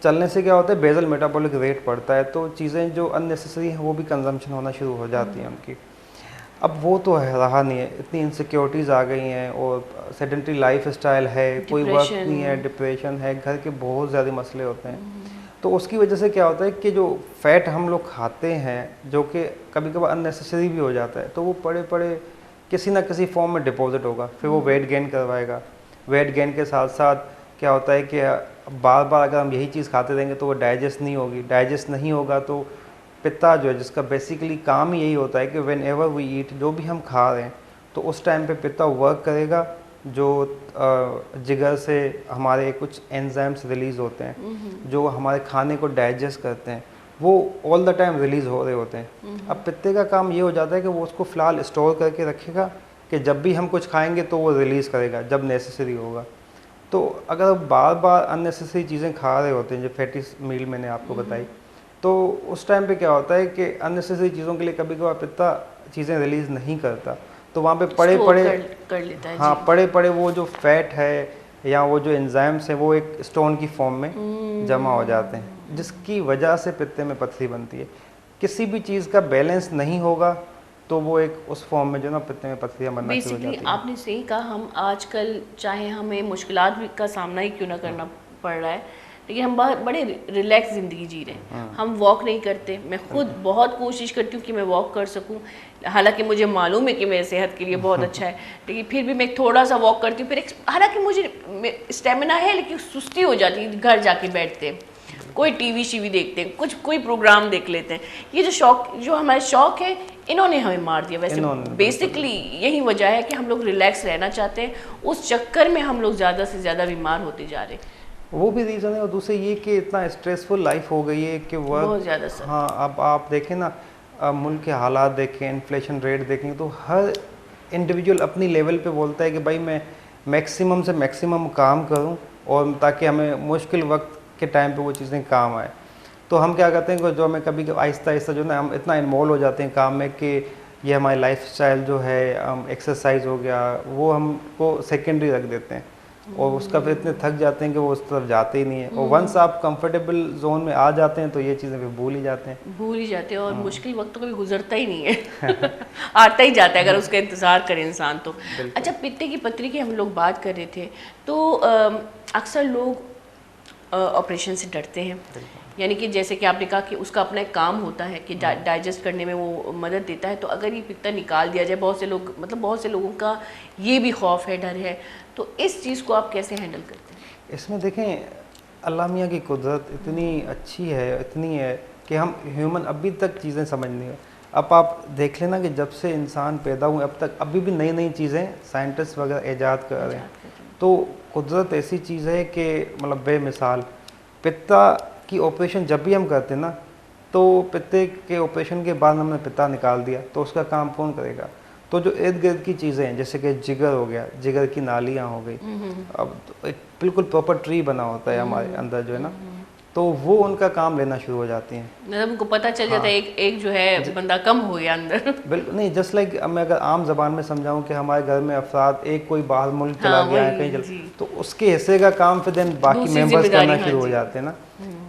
S2: चलने से क्या होता है, बेसल मेटाबॉलिक रेट बढ़ता है, तो चीज़ें जो अननेसेसरी हैं वो भी कंजम्पशन होना शुरू हो जाती हैं उनकी। अब वो तो है, रहा नहीं है, इतनी इनसिक्योरिटीज़ आ गई हैं और सेडेंटरी लाइफ स्टाइल है, कोई वर्क नहीं है, डिप्रेशन है, घर के बहुत ज़्यादा मसले होते हैं। तो उसकी वजह से क्या होता है कि जो फैट हम लोग खाते हैं, जो कि कभी कभार अननेसेसरी भी हो जाता है, तो वो पड़े पड़े किसी ना किसी फॉर्म में डिपॉजिट होगा, फिर वो वेट गेन करवाएगा। वेट गेन के साथ साथ क्या होता है कि बार बार अगर हम यही चीज़ खाते रहेंगे तो वो डाइजेस्ट नहीं होगी, डाइजेस्ट नहीं होगा तो पित्ता जो है, जिसका बेसिकली काम ही यही होता है कि व्हेन एवर वी ईट, जो भी हम खा रहे हैं तो उस टाइम पे पित्ता वर्क करेगा, जो जिगर से हमारे कुछ एंजाइम्स रिलीज़ होते हैं जो हमारे खाने को डाइजेस्ट करते हैं, वो ऑल द टाइम रिलीज़ हो रहे होते हैं। अब पित्ते का काम ये हो जाता है कि वो उसको फ़िलहाल स्टोर करके रखेगा कि जब भी हम कुछ खाएंगे तो वो रिलीज़ करेगा जब नेसेसरी होगा। तो अगर आप बार बार अननेसेसरी चीज़ें खा रहे होते हैं, जो फैटी मील मैंने आपको बताई, तो उस टाइम पे क्या होता है कि अननेसेसरी चीज़ों के लिए कभी कभार पित्ता चीज़ें रिलीज़ नहीं करता, तो वहाँ पे पड़े पड़े
S1: कर लेता है।
S2: हाँ, पड़े पड़े वो जो फैट है या वो जो एंजाइम्स हैं वो एक स्टोन की फॉर्म में जमा हो जाते हैं, जिसकी वजह से पित्ते में पथरी बनती है। किसी भी चीज़ का बैलेंस नहीं होगा तो वो एक उस फॉर्म में जो ना पित्ते में पथरियाँ बनना शुरू हो जाती हैं।
S1: आपने सही कहा, हम आजकल चाहे हमें मुश्किलात भी का सामना ही क्यों ना करना पड़ रहा है, लेकिन हम बड़े रिलैक्स ज़िंदगी जी रहे हैं। हम वॉक नहीं करते, मैं खुद बहुत कोशिश करती हूँ कि मैं वॉक कर सकूँ, हालांकि मुझे मालूम है कि मेरे सेहत के लिए बहुत अच्छा है, लेकिन फिर भी मैं थोड़ा सा वॉक करती हूँ। फिर हालांकि मुझे स्टेमिना है, लेकिन सुस्ती हो जाती है। घर जाके बैठते हैं, कोई टीवी शीवी देखते हैं, कोई प्रोग्राम देख लेते हैं। ये जो हमारे शौक है, इन्होंने हमें मार दिया। वैसे बेसिकली यही वजह है कि हम लोग रिलैक्स रहना चाहते हैं, उस चक्कर में हम लोग ज़्यादा से ज़्यादा बीमार होते जा रहे हैं।
S2: वो भी रीज़न है, और दूसरे ये कि इतना स्ट्रेसफुल लाइफ हो गई है कि वर्क
S1: बहुत ज़्यादा सर।
S2: हाँ, अब आप देखें ना, मुल्क के हालात देखें, इन्फ्लेशन रेट देखें, तो हर इंडिविजुअल अपनी लेवल पे बोलता है कि भाई मैं मैक्सिमम से मैक्सिमम काम करूं, और ताकि हमें मुश्किल वक्त के टाइम पे वो चीज़ें काम आए। तो हम क्या करते हैं कि जो हमें कभी आहिस्ता आहिस्ता जो ना, हम इतना इन्वॉल्व हो जाते हैं काम में कि ये हमारी लाइफस्टाइल जो है, एक्सरसाइज हो गया, वो हमको सेकेंडरी रख देते हैं, और उसका फिर इतने थक जाते हैं कि वो उस तरफ जाते ही नहीं है। और वंस आप कंफर्टेबल जोन में आ जाते हैं तो ये चीज़ें फिर भूल ही जाते हैं।
S1: और मुश्किल वक्त तो कभी गुजरता ही नहीं है आता ही जाता है अगर उसका इंतज़ार करे इंसान तो। अच्छा, पित्ते की पथरी की हम लोग बात कर रहे थे, तो अक्सर लोग ऑपरेशन से डरते हैं, यानी कि जैसे कि आपने कहा कि उसका अपना एक काम होता है कि डाइजेस्ट करने में वो मदद देता है। तो अगर ये पित्ता निकाल दिया जाए, बहुत से लोगों का ये भी खौफ है, डर है, तो इस चीज़ को आप कैसे हैंडल करते हैं?
S2: इसमें देखें, अल्लाह मियाँ की कुदरत इतनी अच्छी है, इतनी है कि हम ह्यूमन अभी तक चीज़ें समझ नहीं है। अब आप देख लेना कि जब से इंसान पैदा हुए अब तक अभी भी नई नई चीज़ें साइंटिस्ट वगैरह ईजाद कर रहे हैं। तो कुदरत ऐसी चीज़ है कि मतलब बेमिसाल। पित्ता की ऑपरेशन जब भी हम करते हैं ना, तो पित्ते के ऑपरेशन के बाद हमने पित्ता निकाल दिया तो उसका काम कौन करेगा? तो जो इर्द गिर्द की चीज़ें हैं, जैसे कि जिगर हो गया, जिगर की नालियाँ हो गई, अब तो एक बिल्कुल प्रॉपर ट्री बना होता है हमारे अंदर जो है ना, तो वो उनका काम लेना शुरू हो जाती हैं।
S1: मतलब उनको पता चल जाता है एक जो है बंदा कम हो गया अंदर।
S2: बिल्कुल नहीं, जस्ट लाइक मैं अगर आम जबान में समझाऊं कि हमारे घर में अफराद एक कोई बाहर मुल्क चला गया है कहीं तो उसके हिस्से का काम फिर देन बाकी मेंबर्स करना शुरू हो जाते हैं ना।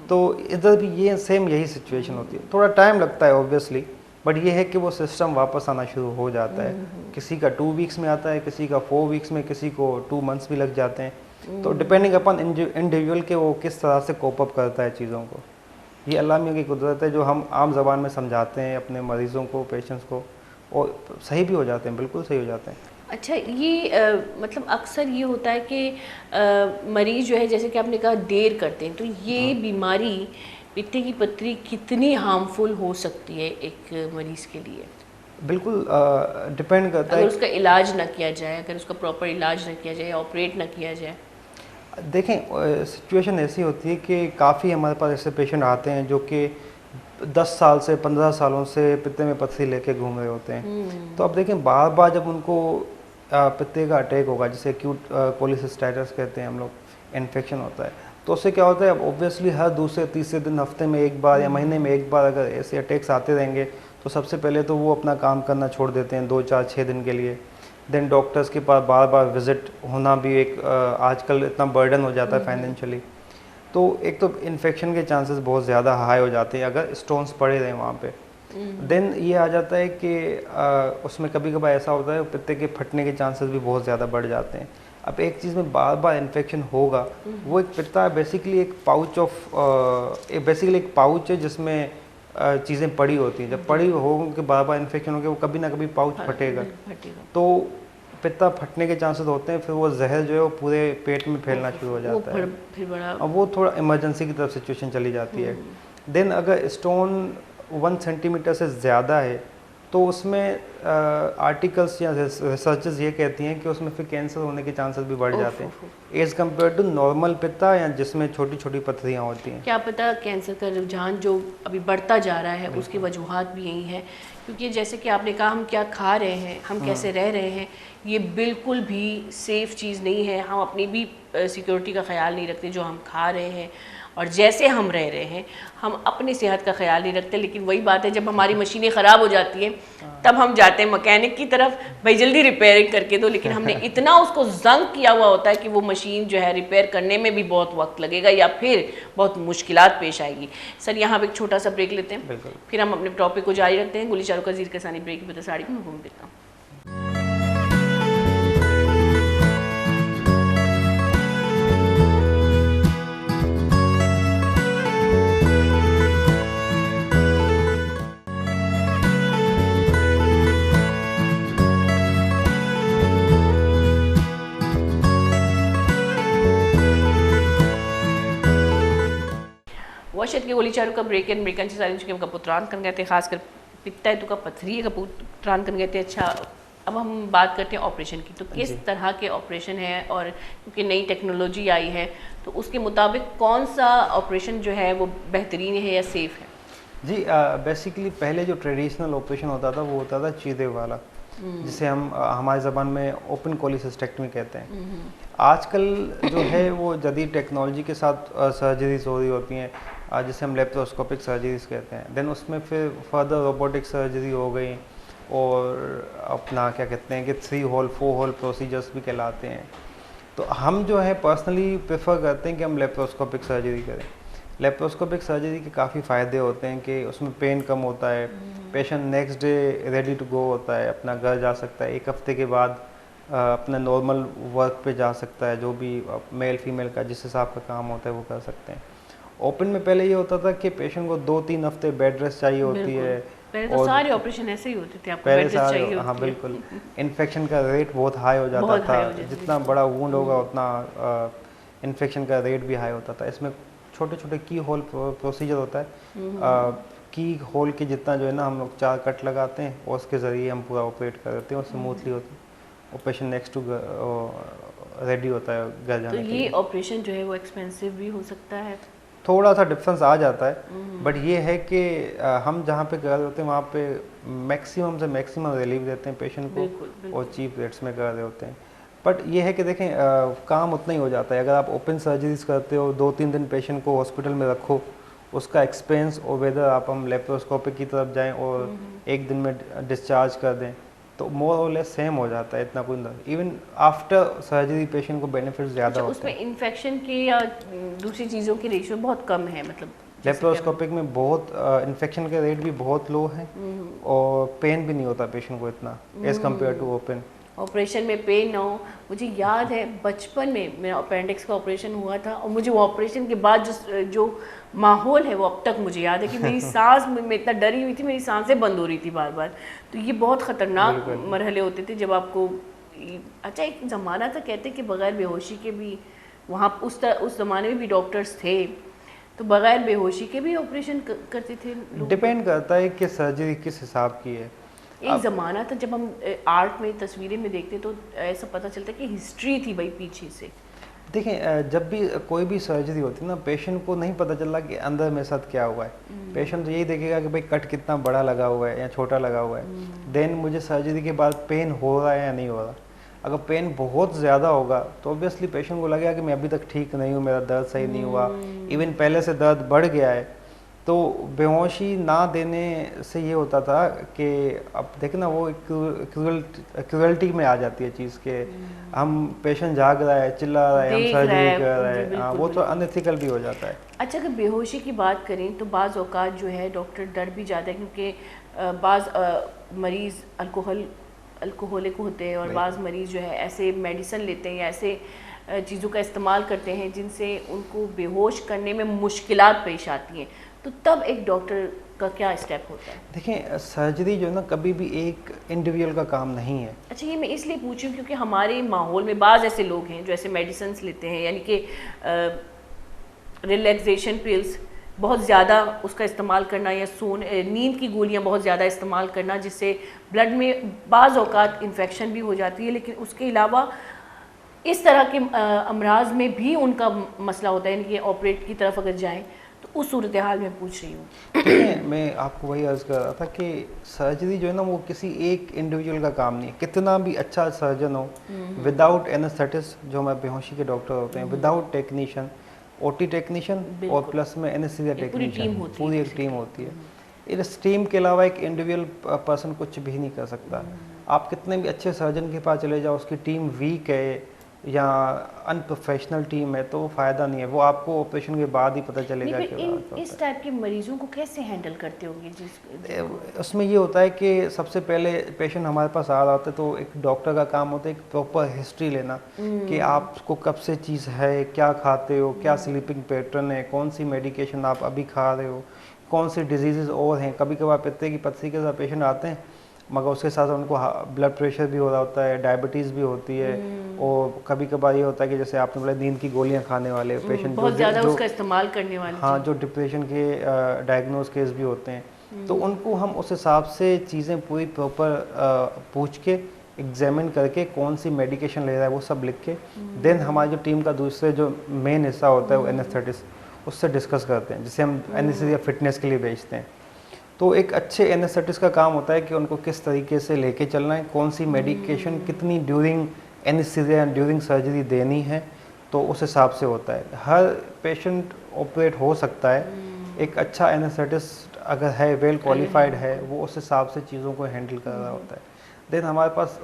S2: तो इधर भी ये सेम यही सिचुएशन होती है। थोड़ा टाइम लगता है ऑब्वियसली, बट ये है कि वो सिस्टम वापस आना शुरू हो जाता है। किसी का 2 वीक्स में आता है, किसी का 4 वीक्स में, किसी को 2 मंथ्स भी लग जाते हैं। तो डिपेंडिंग अपॉन इंडिविजुअल के वो किस तरह से कोप अप करता है चीज़ों को। ये अल्लाह मियाँ की कुदरत है जो हम आम ज़बान में समझाते हैं अपने मरीज़ों को, पेशेंट्स को, और सही भी हो जाते हैं, बिल्कुल सही हो जाते हैं।
S1: अच्छा, ये मतलब अक्सर ये होता है कि मरीज़ जो है, जैसे कि आपने कहा, देर करते हैं, तो ये बीमारी पित्ते की पथरी कितनी हार्मफुल हो सकती है एक मरीज़ के लिए?
S2: बिल्कुल डिपेंड करता
S1: अगर
S2: है।
S1: उसका इलाज ना किया जाए, अगर उसका प्रॉपर इलाज ना किया जाए, ऑपरेट ना किया जाए।
S2: देखें सिचुएशन ऐसी होती है कि काफ़ी हमारे पास ऐसे पेशेंट आते हैं जो कि 10 साल से 15 सालों से पित्ते में पथरी लेके घूम रहे होते हैं। तो अब देखें बार बार जब उनको पित्ते का अटैक होगा, जिसे एक्यूट कोलिसिस्टाइटिस कहते हैं हम लोग, इन्फेक्शन होता है, तो उससे क्या होता है, अब ऑब्वियसली हर दूसरे तीसरे दिन, हफ्ते में एक बार या महीने में एक बार अगर ऐसे अटैक्स आते रहेंगे तो सबसे पहले तो वो अपना काम करना छोड़ देते हैं 2 4 6 दिन के लिए। देन डॉक्टर्स के पास बार बार विज़िट होना भी एक आजकल इतना बर्डन हो जाता है फाइनेंशियली। तो एक तो इन्फेक्शन के चांसेस बहुत ज़्यादा हाई हो जाते हैं अगर स्टोन्स पड़े रहे वहाँ पे। देन ये आ जाता है कि उसमें कभी कभार ऐसा होता है पित्ते के फटने के चांसेस भी बहुत ज़्यादा बढ़ जाते हैं। अब एक चीज़ में बार बार इन्फेक्शन होगा, वो एक पित्ता बेसिकली एक पाउच एक पाउच है जिसमें चीज़ें पड़ी होती हैं। जब पड़ी होंगी कि बार बार इन्फेक्शन होगा, वो कभी ना कभी पाउच फटेगा, तो पित्ता फटने के चांसेस होते हैं। फिर वो जहर जो है वो पूरे पेट में फैलना शुरू हो जाता है।
S1: फिर बड़ा
S2: अब वो थोड़ा इमरजेंसी की तरफ सिचुएशन चली जाती है। देन अगर स्टोन 1 सेंटीमीटर से ज़्यादा है तो उसमें आर्टिकल्स या रिसर्चेस ये कहती हैं कि उसमें फिर कैंसर होने के चांसेस भी बढ़ जाते हैं एज़ कम्पेयर टू नॉर्मल पित्ता या जिसमें छोटी छोटी पथरियाँ होती हैं।
S1: क्या पता कैंसर का रुझान जो अभी बढ़ता जा रहा है उसकी वजूहात भी यही है, क्योंकि जैसे कि आपने कहा हम क्या खा रहे हैं, हम कैसे रह रहे हैं, ये बिल्कुल भी सेफ़ चीज़ नहीं है। हम अपनी भी सिक्योरिटी का ख्याल नहीं रखते जो हम खा रहे हैं और जैसे हम रह रहे हैं, हम अपनी सेहत का ख्याल नहीं रखते। लेकिन वही बात है, जब हमारी मशीनें ख़राब हो जाती हैं तब हम जाते हैं मैकेनिक की तरफ, भाई जल्दी रिपेयरिंग करके दो। लेकिन हमने इतना उसको जंग किया हुआ होता है कि वो मशीन जो है रिपेयर करने में भी बहुत वक्त लगेगा या फिर बहुत मुश्किलात पेश आएगी। सर यहाँ पे एक छोटा सा ब्रेक लेते हैं, फिर हम अपने टॉपिक को जारी रखते हैं। गुली चारू का जीर कसानी ब्रेक में साड़ी में घूम देता हूँ। वशत के गोली चारू का ब्रेक एंड ब्रेकन से सारी चुके कपूत्रान कर गए थे, खासकर पित्ता है तो का पथरी कपूत्रान कर गए थे। अच्छा, अब हम बात करते हैं ऑपरेशन की। तो किस तरह के ऑपरेशन है, और क्योंकि नई टेक्नोलॉजी आई है तो उसके मुताबिक कौन सा ऑपरेशन जो है वो बेहतरीन है या सेफ़ है?
S2: जी बेसिकली पहले जो ट्रेडिशनल ऑपरेशन होता था वो होता था चीरे वाला, जिसे हम हमारी ज़बान में ओपन कोलिसिस्टेक्टमी कहते हैं। आजकल जो है वो जदीद टेक्नोलॉजी के साथ सर्जरीज हो रही होती हैं, जिसे हम लेप्रोस्कोपिक सर्जरीज कहते हैं। देन उसमें फिर फर्दर रोबोटिक सर्जरी हो गई और अपना क्या कहते हैं कि 3 होल 4 होल प्रोसीजर्स भी कहलाते हैं। तो हम जो है पर्सनली प्रेफर करते हैं कि हम लेप्रोस्कोपिक सर्जरी करें। लेप्रोस्कोपिक सर्जरी के काफ़ी फ़ायदे होते हैं कि उसमें पेन कम होता है, patient next day ready to go होता है, अपना घर जा सकता है, 1 हफ्ते के बाद अपना नॉर्मल वर्क पे जा सकता है, जो भी मेल फीमेल का जिस हिसाब का काम होता है वो कर सकते हैं। ओपन में पहले ये होता था कि पेशेंट को 2-3 हफ्ते बेड रेस्ट चाहिए होती है।
S1: पहले तो सारे ऑपरेशन ऐसे ही होते थे, आपको बेड रेस्ट चाहिए होती है।
S2: हाँ बिल्कुल, इन्फेक्शन का रेट बहुत हाई हो जाता था, जितना बड़ा वुंड होगा उतना इन्फेक्शन का रेट भी हाई होता था। इसमें छोटे छोटे की होल प्रोसीजर होता है, की होल के जितना जो है ना हम लोग 4 कट लगाते हैं और उसके ज़रिए हम पूरा ऑपरेट कर देते हैं और स्मूथली होता है। ऑपरेशन नेक्स्ट टू रेडी होता है घर जाने के लिए।
S1: तो ये ऑपरेशन जो है वो एक्सपेंसिव भी हो सकता है,
S2: थोड़ा सा डिफरेंस आ जाता है, बट ये है कि हम जहाँ पे कर रहे होते हैं वहाँ पे मैक्सिमम से मैक्सिमम रिलीफ देते हैं पेशेंट को, बिल्कुल। और चीप रेट्स में कर रहे होते हैं। बट ये है कि देखें काम उतना ही हो जाता है। अगर आप ओपन सर्जरीज करते हो, 2-3 दिन पेशेंट को हॉस्पिटल में रखो, उसका एक्सपेंस, और वेदर आप हम लेप्रोस्कोपिक की तरफ जाएं और 1 दिन में डिस्चार्ज कर दें, तो मोर और लेस सेम हो जाता है, इतना कोई नहीं। इवन आफ्टर सर्जरी पेशेंट को बेनिफिट ज़्यादा होते हैं।
S1: उसमें इन्फेक्शन के या दूसरी चीज़ों की रेशियो बहुत कम है, मतलब
S2: लेप्रोस्कोपिक में बहुत इन्फेक्शन के रेट भी बहुत लो है और पेन भी नहीं होता पेशेंट को इतना as compare to open.
S1: Operation में पेन ना हो। मुझे याद है बचपन में मेरा अपेंडिक्स का ऑपरेशन हुआ था और मुझे वो ऑपरेशन के बाद जो माहौल है वो अब तक मुझे याद है कि मेरी सांस, मैं इतना डरी हुई थी, मेरी सांसें बंद हो रही थी बार बार। तो ये बहुत ख़तरनाक मरहले होते थे जब आपको। अच्छा, एक ज़माना था कहते कि बग़ैर बेहोशी के भी वहाँ उस ज़माने में भी डॉक्टर्स थे, तो बगैर बेहोशी के भी ऑपरेशन करते थे लोग?
S2: डिपेंड करता है कि सर्जरी किस हिसाब की है।
S1: एक ज़माना था जब हम आर्ट में, तस्वीरें में देखते तो ऐसा पता चलता कि हिस्ट्री थी भाई पीछे से।
S2: देखें, जब भी कोई भी सर्जरी होती है ना, पेशेंट को नहीं पता चल रहा कि अंदर मेरे साथ क्या हुआ है। पेशेंट तो यही देखेगा कि भाई कट कितना बड़ा लगा हुआ है या छोटा लगा हुआ है। देन मुझे सर्जरी के बाद पेन हो रहा है या नहीं हो रहा। अगर पेन बहुत ज़्यादा होगा तो ऑब्वियसली पेशेंट को लगेगा कि मैं अभी तक ठीक नहीं हूँ, मेरा दर्द सही नहीं हुआ, इवन पहले से दर्द बढ़ गया है। तो बेहोशी ना देने से ये होता था कि अब देखें ना, वो क्रूअल्टी में आ जाती है चीज़ के, हम पेशेंट जाग रहा है, चिल्ला रहा है, हम सर्जरी कर रहे हैं, हाँ, वो तो अनएथिकल भी हो जाता है।
S1: अच्छा, अगर बेहोशी की बात करें तो बाज़ औक़ात जो है डॉक्टर डर भी जाता है, क्योंकि बाज़ मरीज़ अल्कोहलिक होते हैं और बाज़ मरीज़ जो है ऐसे मेडिसिन लेते हैं या ऐसे चीज़ों का इस्तेमाल करते हैं जिनसे उनको बेहोश करने में मुश्किलात पेश आती हैं। तो तब एक डॉक्टर का क्या स्टेप होता है?
S2: देखें, सर्जरी जो है ना, कभी भी एक इंडिविजुअल का काम नहीं है।
S1: अच्छा, ये मैं इसलिए पूछ रही हूँ क्योंकि हमारे माहौल में बाज़ ऐसे लोग हैं जो ऐसे मेडिसिन लेते हैं, यानी कि रिलैक्सेशन पिल्स बहुत ज़्यादा उसका इस्तेमाल करना, या नींद की गोलियाँ बहुत ज़्यादा इस्तेमाल करना, जिससे ब्लड में बाज़ औक़ात इन्फेक्शन भी हो जाती है। लेकिन उसके अलावा इस तरह के अमराज में भी उनका मसला होता है, यानी कि ऑपरेट की तरफ अगर जाएँ तो उस सूरत हाल में पूछ रही हूँ।
S2: देखिए, मैं आपको वही अर्ज़ कर रहा था कि सर्जरी जो है ना, वो किसी एक इंडिविजुअल का काम नहीं है। कितना भी अच्छा सर्जन हो, विदाउट एनेस्थेटिस्ट, जो हमारे बेहोशी के डॉक्टर होते हैं, विदाउट टेक्नीशियन, ओटी टेक्नीशियन और प्लस में एनेस्थीसिया टेक्नीशियन, पूरी एक टीम होती है। इस टीम के अलावा एक इंडिविजुअल पर्सन कुछ भी नहीं कर सकता। आप कितने भी अच्छे सर्जन के पास चले जाओ, उसकी टीम वीक है या अनप्रोफेशनल टीम है तो वो फ़ायदा नहीं है। वो आपको ऑपरेशन के बाद ही पता चलेगा कि
S1: इस टाइप के मरीजों को कैसे हैंडल करते होंगे?
S2: उसमें ये होता है कि सबसे पहले पेशेंट हमारे पास आ रहा होता है तो एक डॉक्टर का काम होता है एक प्रॉपर हिस्ट्री लेना कि आपको कब से चीज़ है, क्या खाते हो, क्या स्लीपिंग पैटर्न है, कौन सी मेडिकेशन आप अभी खा रहे हो, कौन सी डिजीज़ और हैं। कभी कभार पित्ते की पथरी के साथ पेशेंट आते हैं, मगर उसके साथ उनको ब्लड प्रेशर भी हो रहा होता है, डायबिटीज़ भी होती है, और कभी कभार ये होता है कि जैसे आपने बोला नींद की गोलियां खाने वाले पेशेंट
S1: बहुत ज़्यादा उसका इस्तेमाल करने वाले,
S2: हाँ, जो डिप्रेशन के डायग्नोज केस भी होते हैं, तो उनको हम उस हिसाब से चीज़ें पूरी प्रॉपर पूछ के एग्जामिन करके कौन सी मेडिकेशन ले रहा है वो सब लिख के देन हमारी जो टीम का दूसरे जो मेन हिस्सा होता है वो एनेस्थेटिस्ट, उससे डिस्कस करते हैं, जिसे हम एनेस्थीसिया फिटनेस के लिए भेजते हैं। तो एक अच्छे एनेस्थेटिस्ट का काम होता है कि उनको किस तरीके से लेके चलना है, कौन सी मेडिकेशन कितनी ड्यूरिंग एनेस्थीसिया ड्यूरिंग सर्जरी देनी है, तो उस हिसाब से होता है। हर पेशेंट ऑपरेट हो सकता है, एक अच्छा एनेस्थेटिस्ट अगर है, वेल क्वालिफाइड है, वो उस हिसाब से चीज़ों को हैंडल कर रहा होता है। देन हमारे पास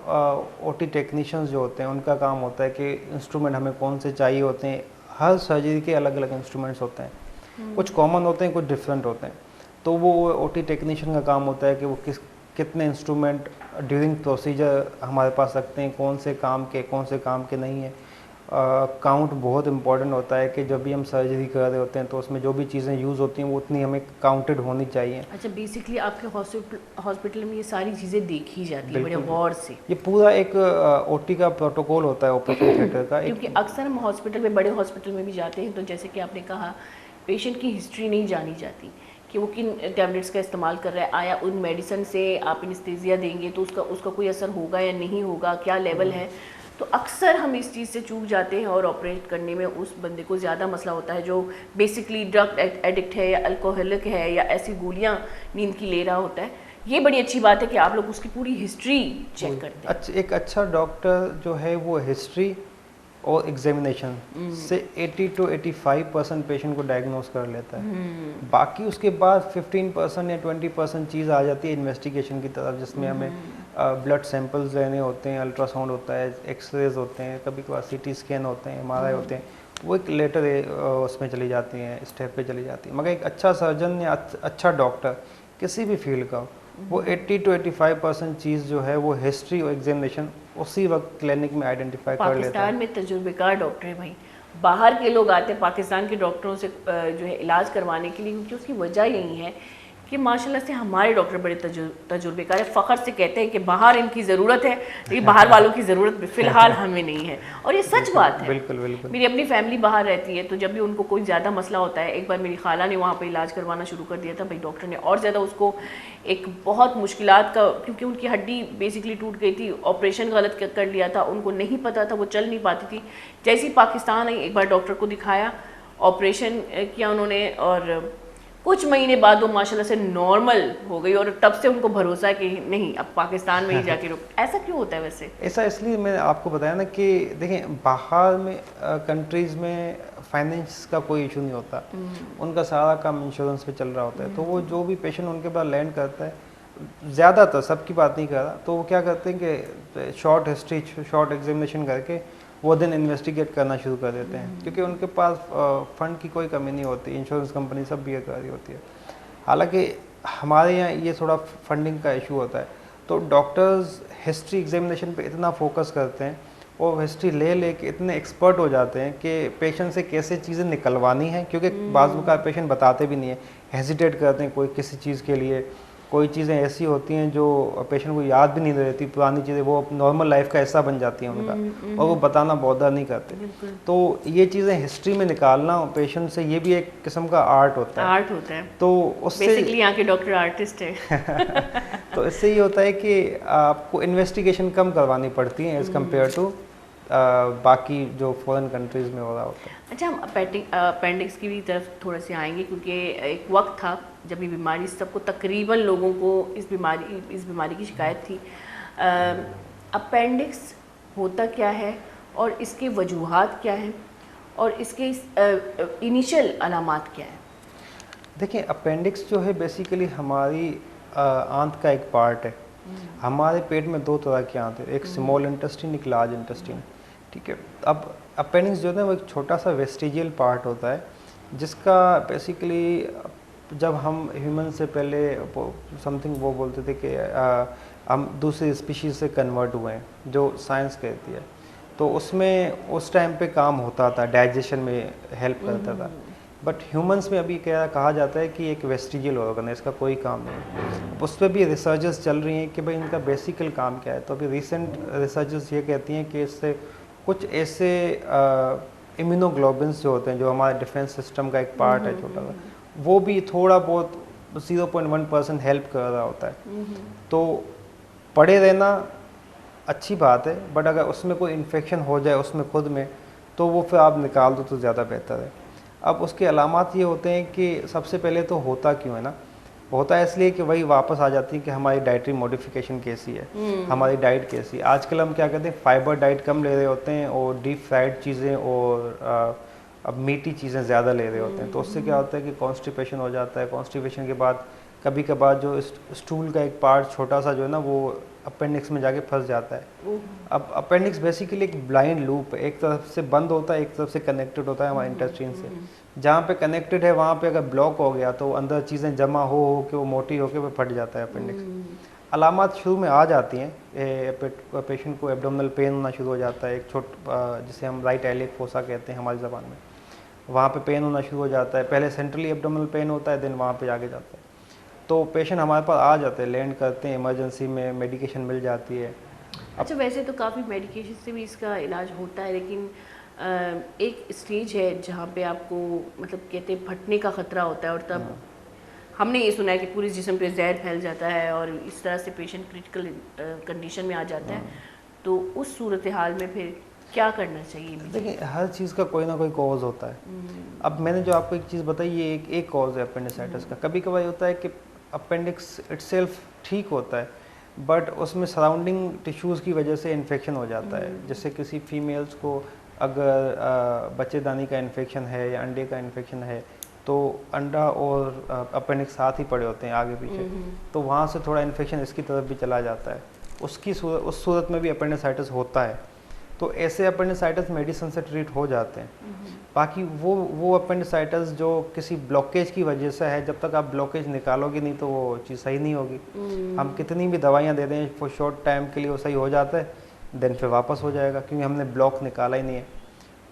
S2: ओटी टेक्नीशियंस जो होते हैं, उनका काम होता है कि इंस्ट्रूमेंट हमें कौन से चाहिए होते हैं। हर सर्जरी के अलग अलग इंस्ट्रूमेंट्स होते हैं, कुछ कॉमन होते हैं, कुछ डिफरेंट होते हैं। तो वो ओटी टेक्नीशियन का काम होता है कि वो कितने इंस्ट्रूमेंट ड्यूरिंग प्रोसीजर हमारे पास रखते हैं, कौन से काम के कौन से काम के नहीं है। काउंट बहुत इंपॉर्टेंट होता है कि जब भी हम सर्जरी कर रहे होते हैं तो उसमें जो भी चीज़ें यूज़ होती हैं वो उतनी हमें काउंटेड होनी चाहिए।
S1: अच्छा, बेसिकली आपके हॉस्पिटल में ये सारी चीज़ें देखी जाती है बड़े गौर से?
S2: ये पूरा एक ओटी का प्रोटोकॉल होता है ऑपरेशन थिएटर का।
S1: क्योंकि अक्सर हम हॉस्पिटल में, बड़े हॉस्पिटल में भी जाते हैं तो जैसे कि आपने कहा, पेशेंट की हिस्ट्री नहीं जानी जाती कि वो किन टैबलेट्स का इस्तेमाल कर रहा है, आया उन मेडिसिन से आप एनेस्थीसिया देंगे तो उसका कोई असर होगा या नहीं होगा, क्या लेवल है। तो अक्सर हम इस चीज़ से चूक जाते हैं और ऑपरेट करने में उस बंदे को ज़्यादा मसला होता है जो बेसिकली ड्रग एडिक्ट है या अल्कोहलिक है या ऐसी गोलियां नींद की ले रहा होता है। ये बड़ी अच्छी बात है कि आप लोग उसकी पूरी हिस्ट्री चेक करते हैं।
S2: एक अच्छा डॉक्टर जो है वो हिस्ट्री और एग्जामिनेशन से 80 to 85% पेशेंट को डायग्नोस कर लेता है। बाकी उसके बाद 15% या 20% चीज़ आ जाती है इन्वेस्टिगेशन की तरफ, जिसमें हमें ब्लड सैंपल्स लेने होते हैं, अल्ट्रासाउंड होता है, एक्सरेज होते हैं, कभी कभार सीटी स्कैन होते हैं, MRI होते हैं। वो एक लेटर उसमें चली जाती हैं, स्टेप पे चली जाती है। मगर एक अच्छा सर्जन या अच्छा डॉक्टर किसी भी फील्ड का, वो 80 to 85% चीज़ जो है वो हिस्ट्री और एग्जामिनेशन उसी वक्त क्लिनिक में आइडेंटिफाई कर लेता है।
S1: पाकिस्तान में तजुर्बेकार डॉक्टर है भाई, बाहर के लोग आते हैं पाकिस्तान के डॉक्टरों से जो है इलाज करवाने के लिए, क्योंकि उसकी वजह यही है कि माशाल्लाह से हमारे डॉक्टर बड़े तजुर्बेकार है, फ़ख्र से कहते हैं कि बाहर इनकी ज़रूरत है, लेकिन बाहर वालों की ज़रूरत फ़िलहाल हमें नहीं है, और ये सच बात है।
S2: बिल्कुल बिल्कुल।
S1: मेरी अपनी फैमिली बाहर रहती है, तो जब भी उनको कोई ज़्यादा मसला होता है, एक बार मेरी खाला ने वहाँ पे इलाज करवाना शुरू कर दिया था, भाई डॉक्टर ने और ज़्यादा उसको एक बहुत मुश्किलात का, क्योंकि उनकी हड्डी बेसिकली टूट गई थी, ऑपरेशन गलत कर लिया था, उनको नहीं पता था, वो चल नहीं पाती थी। जैसे ही पाकिस्तान आई, एक बार डॉक्टर को दिखाया, ऑपरेशन किया उन्होंने, और कुछ महीने बाद वो माशाल्लाह से नॉर्मल हो गई, और तब से उनको भरोसा है कि नहीं, अब पाकिस्तान में ही जाके रुक। ऐसा क्यों होता है वैसे?
S2: ऐसा इसलिए मैंने आपको बताया ना कि देखें, बाहर में कंट्रीज़ में फाइनेंस का कोई इशू नहीं होता, उनका सारा काम इंश्योरेंस पे चल रहा होता है। तो वो जो भी पेशेंट उनके पास लैंड करता है, ज़्यादातर, सबकी बात नहीं कर रहा, तो वो क्या करते हैं कि शॉर्ट हिस्ट्री, शॉर्ट एग्जामिनेशन करके वो दिन इन्वेस्टिगेट करना शुरू कर देते हैं, क्योंकि उनके पास फंड की कोई कमी नहीं होती, इंश्योरेंस कंपनी सब भी कर रही होती है। हालांकि हमारे यहाँ ये थोड़ा फंडिंग का इशू होता है, तो डॉक्टर्स हिस्ट्री एग्जामिनेशन पे इतना फोकस करते हैं और हिस्ट्री ले के इतने एक्सपर्ट हो जाते हैं कि पेशेंट से कैसे चीज़ें निकलवानी है, क्योंकि बाज़ का पेशेंट बताते भी नहीं है, हेजिटेट करते हैं कोई किसी चीज़ के लिए। कोई चीज़ें ऐसी होती हैं जो पेशेंट को याद भी नहीं रहती, पुरानी चीज़ें, वो नॉर्मल लाइफ का हिस्सा बन जाती हैं उनका, और वो बताना बॉदर नहीं करते। तो ये चीज़ें हिस्ट्री में निकालना पेशेंट से, ये भी एक किस्म का आर्ट होता है।
S1: आर्ट होता है,
S2: तो उससे
S1: बेसिकली यहाँ के डॉक्टर आर्टिस्ट है।
S2: तो इससे ये होता है कि आपको इन्वेस्टिगेशन कम करवानी पड़ती है एज़ कम्पेयर टू बाकी जो फॉरेन कंट्रीज़ में हो रहा होता है।
S1: अच्छा, हम अपेंडिक्स की भी तरफ थोड़ा से आएंगे, क्योंकि एक वक्त था जब ये बीमारी, सबको तकरीबन लोगों को इस बीमारी की शिकायत थी। अपेंडिक्स होता क्या है और इसके वजूहात क्या हैं और इसके इनिशियल अलामात क्या हैं?
S2: देखिए, अपेंडिक्स जो है बेसिकली हमारी आंत का एक पार्ट है। हमारे पेट में दो तरह की आंत है, एक स्मॉल इंटेस्टिन, एक लार्ज इंटेस्टिन, ठीक है। अब अपेंडिक्स जो है वो एक छोटा सा वेस्टिजियल पार्ट होता है, जिसका बेसिकली जब हम ह्यूमन से पहले समथिंग वो बोलते थे कि हम दूसरी स्पीशीज़ से कन्वर्ट हुए हैं, जो साइंस कहती है, तो उसमें उस टाइम पे काम होता था, डाइजेशन में हेल्प करता था। बट ह्यूमंस में अभी क्या कहा जाता है कि एक वेस्टिजियल ऑर्गन है, इसका कोई काम नहीं। उस पर भी रिसर्चेस चल रही हैं कि भाई इनका बेसिकल काम क्या है। तो अभी रिसेंट रिसर्चेस ये कहती हैं कि इससे कुछ ऐसे इम्यूनोग्लोबिन्स जो होते हैं, जो हमारे डिफेंस सिस्टम का एक पार्ट है छोटा सा, वो भी थोड़ा बहुत 0.1% हेल्प कर रहा होता है। तो पड़े रहना अच्छी बात है, बट अगर उसमें कोई इन्फेक्शन हो जाए उसमें खुद में, तो वो फिर आप निकाल दो तो ज़्यादा बेहतर है। अब उसके अलामात ये होते हैं कि सबसे पहले तो होता क्यों है ना, होता है इसलिए कि वही वापस आ जाती है कि हमारी डाइटरी मॉडिफिकेशन कैसी है, हमारी डाइट कैसी है। आजकल हम क्या कहते हैं, फाइबर डाइट कम ले रहे होते हैं और डीप फ्राइड चीज़ें और अब मीठी चीज़ें ज़्यादा ले रहे होते हैं। तो उससे क्या होता है कि कॉन्स्टिपेशन हो जाता है। कॉन्स्टिपेशन के बाद कभी कभार जो स्टूल का एक पार्ट छोटा सा जो है ना, वो अपेंडिक्स में जाके फंस जाता है। अब अपेंडिक्स बेसिकली एक ब्लाइंड लूप है, एक तरफ से बंद होता है, एक तरफ से कनेक्टेड होता है हमारे इंटेस्टाइन से। जहाँ पे कनेक्टेड है वहाँ पे अगर ब्लॉक हो गया तो अंदर चीज़ें जमा हो के वो मोटी होके वो फट जाता है अपेंडिक्स। अलामात शुरू में आ जाती हैं, पेशेंट को एब्डोमिनल पेन होना शुरू हो जाता है, एक जिसे हम राइट एलिक फोसा कहते हैं हमारी ज़बान में, वहाँ पे पेन होना शुरू हो जाता है। पहले सेंट्रली एब्डोमिनल पेन होता है, देन वहाँ पे आगे जाता है। तो पेशेंट हमारे पास आ जाते हैं, लैंड करते हैं, इमरजेंसी में मेडिकेशन मिल जाती है।
S1: अच्छा, वैसे तो काफ़ी मेडिकेशन से भी इसका इलाज होता है, लेकिन एक स्टेज है जहाँ पे आपको मतलब कहते हैं फटने का ख़तरा होता है, और तब हमने ये सुना है कि पूरे जिस्म पे जहर फैल जाता है और इस तरह से पेशेंट क्रिटिकल कंडीशन में आ जाता है। तो उस सूरत हाल में फिर क्या करना चाहिए?
S2: देखिए, हर चीज़ का कोई ना कोई कॉज होता है। अब मैंने जो आपको एक चीज़ बताई, ये एक कॉज है अपेंडिसाइटिस का। कभी कभार होता है कि अपेंडिक्स इटसेल्फ ठीक होता है, बट उसमें सराउंडिंग टिश्यूज़ की वजह से इन्फेक्शन हो जाता है। जैसे किसी फीमेल्स को अगर बच्चेदानी का इन्फेक्शन है या अंडे का इन्फेक्शन है, तो अंडा और अपेंडिक्स साथ ही पड़े होते हैं आगे पीछे, तो वहाँ से थोड़ा इन्फेक्शन इसकी तरफ भी चला जाता है। उस सूरत में भी अपेंडिसाइटिस होता है। तो ऐसे अपेंडिसाइटिस मेडिसिन से ट्रीट हो जाते हैं। बाकी वो अपेंडिसाइटिस जो किसी ब्लॉकेज की वजह से है, जब तक आप ब्लॉकेज निकालोगे नहीं तो वो चीज़ सही नहीं होगी। हम कितनी भी दवाइयाँ दे दें फॉर शॉर्ट टाइम के लिए वो सही हो जाता है, देन फिर वापस हो जाएगा, क्योंकि हमने ब्लॉक निकाला ही नहीं है।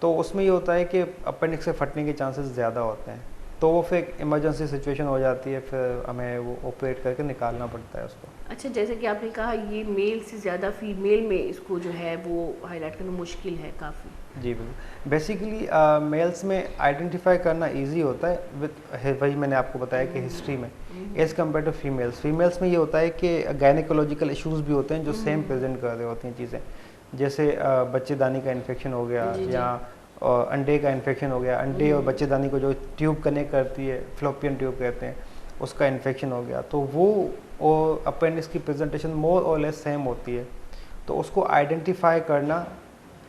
S2: तो उसमें ये होता है कि अपेंडिक्स से फटने के चांसेस ज़्यादा होते हैं। तो वो फिर इमरजेंसी सिचुएशन हो जाती है, फिर हमें वो ऑपरेट करके निकालना पड़ता है उसको।
S1: अच्छा, जैसे कि आपने कहा ये मेल से ज़्यादा फीमेल में इसको जो है वो हाईलाइट करना मुश्किल है काफ़ी।
S2: जी बिल्कुल। बेसिकली मेल्स में आइडेंटिफाई करना इजी होता है विद, वही मैंने आपको बताया कि हिस्ट्री में, as compare to females. Females में ये होता है कि गायनिकोलॉजिकल इश्यूज भी होते हैं जो सेम प्रेजेंट कर रहे होते हैं चीज़ें, जैसे बच्चेदानी का इन्फेक्शन हो गया, या अंडे का इन्फेक्शन हो गया, अंडे और बच्चेदानी को जो ट्यूब कनेक्ट करती है, फ्लोपियन ट्यूब कहते हैं, उसका इन्फेक्शन हो गया, तो वो और अपेंडिक्स की प्रेजेंटेशन मोर और लेस सेम होती है। तो उसको आइडेंटिफाई करना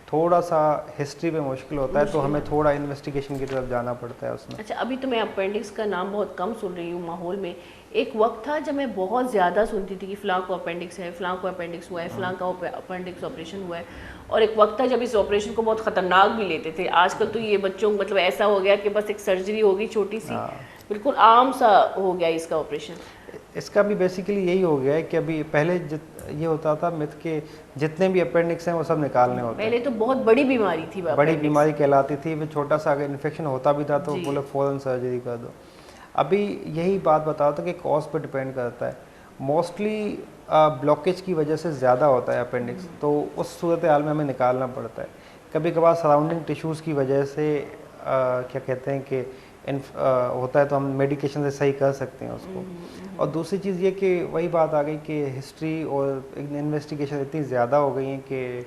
S2: थोड़ा सा हिस्ट्री में मुश्किल होता है, तो हमें थोड़ा इन्वेस्टिगेशन की तरफ जाना पड़ता है उसमें।
S1: अच्छा, अभी तो मैं अपेंडिक्स का नाम बहुत कम सुन रही हूँ माहौल में। एक वक्त था जब मैं बहुत ज़्यादा सुनती थी कि फ़लाँ को अपेंडिक्स है, फ़लाँ को अपेंडिक्स हुआ है, फ़लाँ का अपेंडिक्स ऑपरेशन हुआ है। और एक वक्त था जब इस ऑपरेशन को बहुत ख़तरनाक भी लेते थे। आजकल तो ये बच्चों मतलब ऐसा हो गया कि बस एक सर्जरी होगी छोटी सी, बिल्कुल आम सा हो गया इसका ऑपरेशन।
S2: इसका भी बेसिकली यही हो गया है कि अभी पहले ये होता था मिथ के जितने भी अपेंडिक्स हैं वो सब निकालने होते हैं।
S1: पहले तो बहुत बड़ी बीमारी थी,
S2: बड़ी बीमारी कहलाती थी, वो छोटा सा अगर इन्फेक्शन होता भी था तो बोले फ़ौरन सर्जरी कर दो। अभी यही बात बताओ था कि कॉज पर डिपेंड करता है। मोस्टली ब्लॉकेज की वजह से ज़्यादा होता है अपेंडिक्स, तो उस सूरत हाल में हमें निकालना पड़ता है। कभी कभार सराउंडिंग टिश्यूज़ की वजह से क्या कहते हैं कि होता है, तो हम मेडिकेशन से सही कर सकते हैं उसको। और दूसरी चीज़ ये कि वही बात आ गई कि हिस्ट्री और इन्वेस्टिगेशन इतनी ज़्यादा हो गई है कि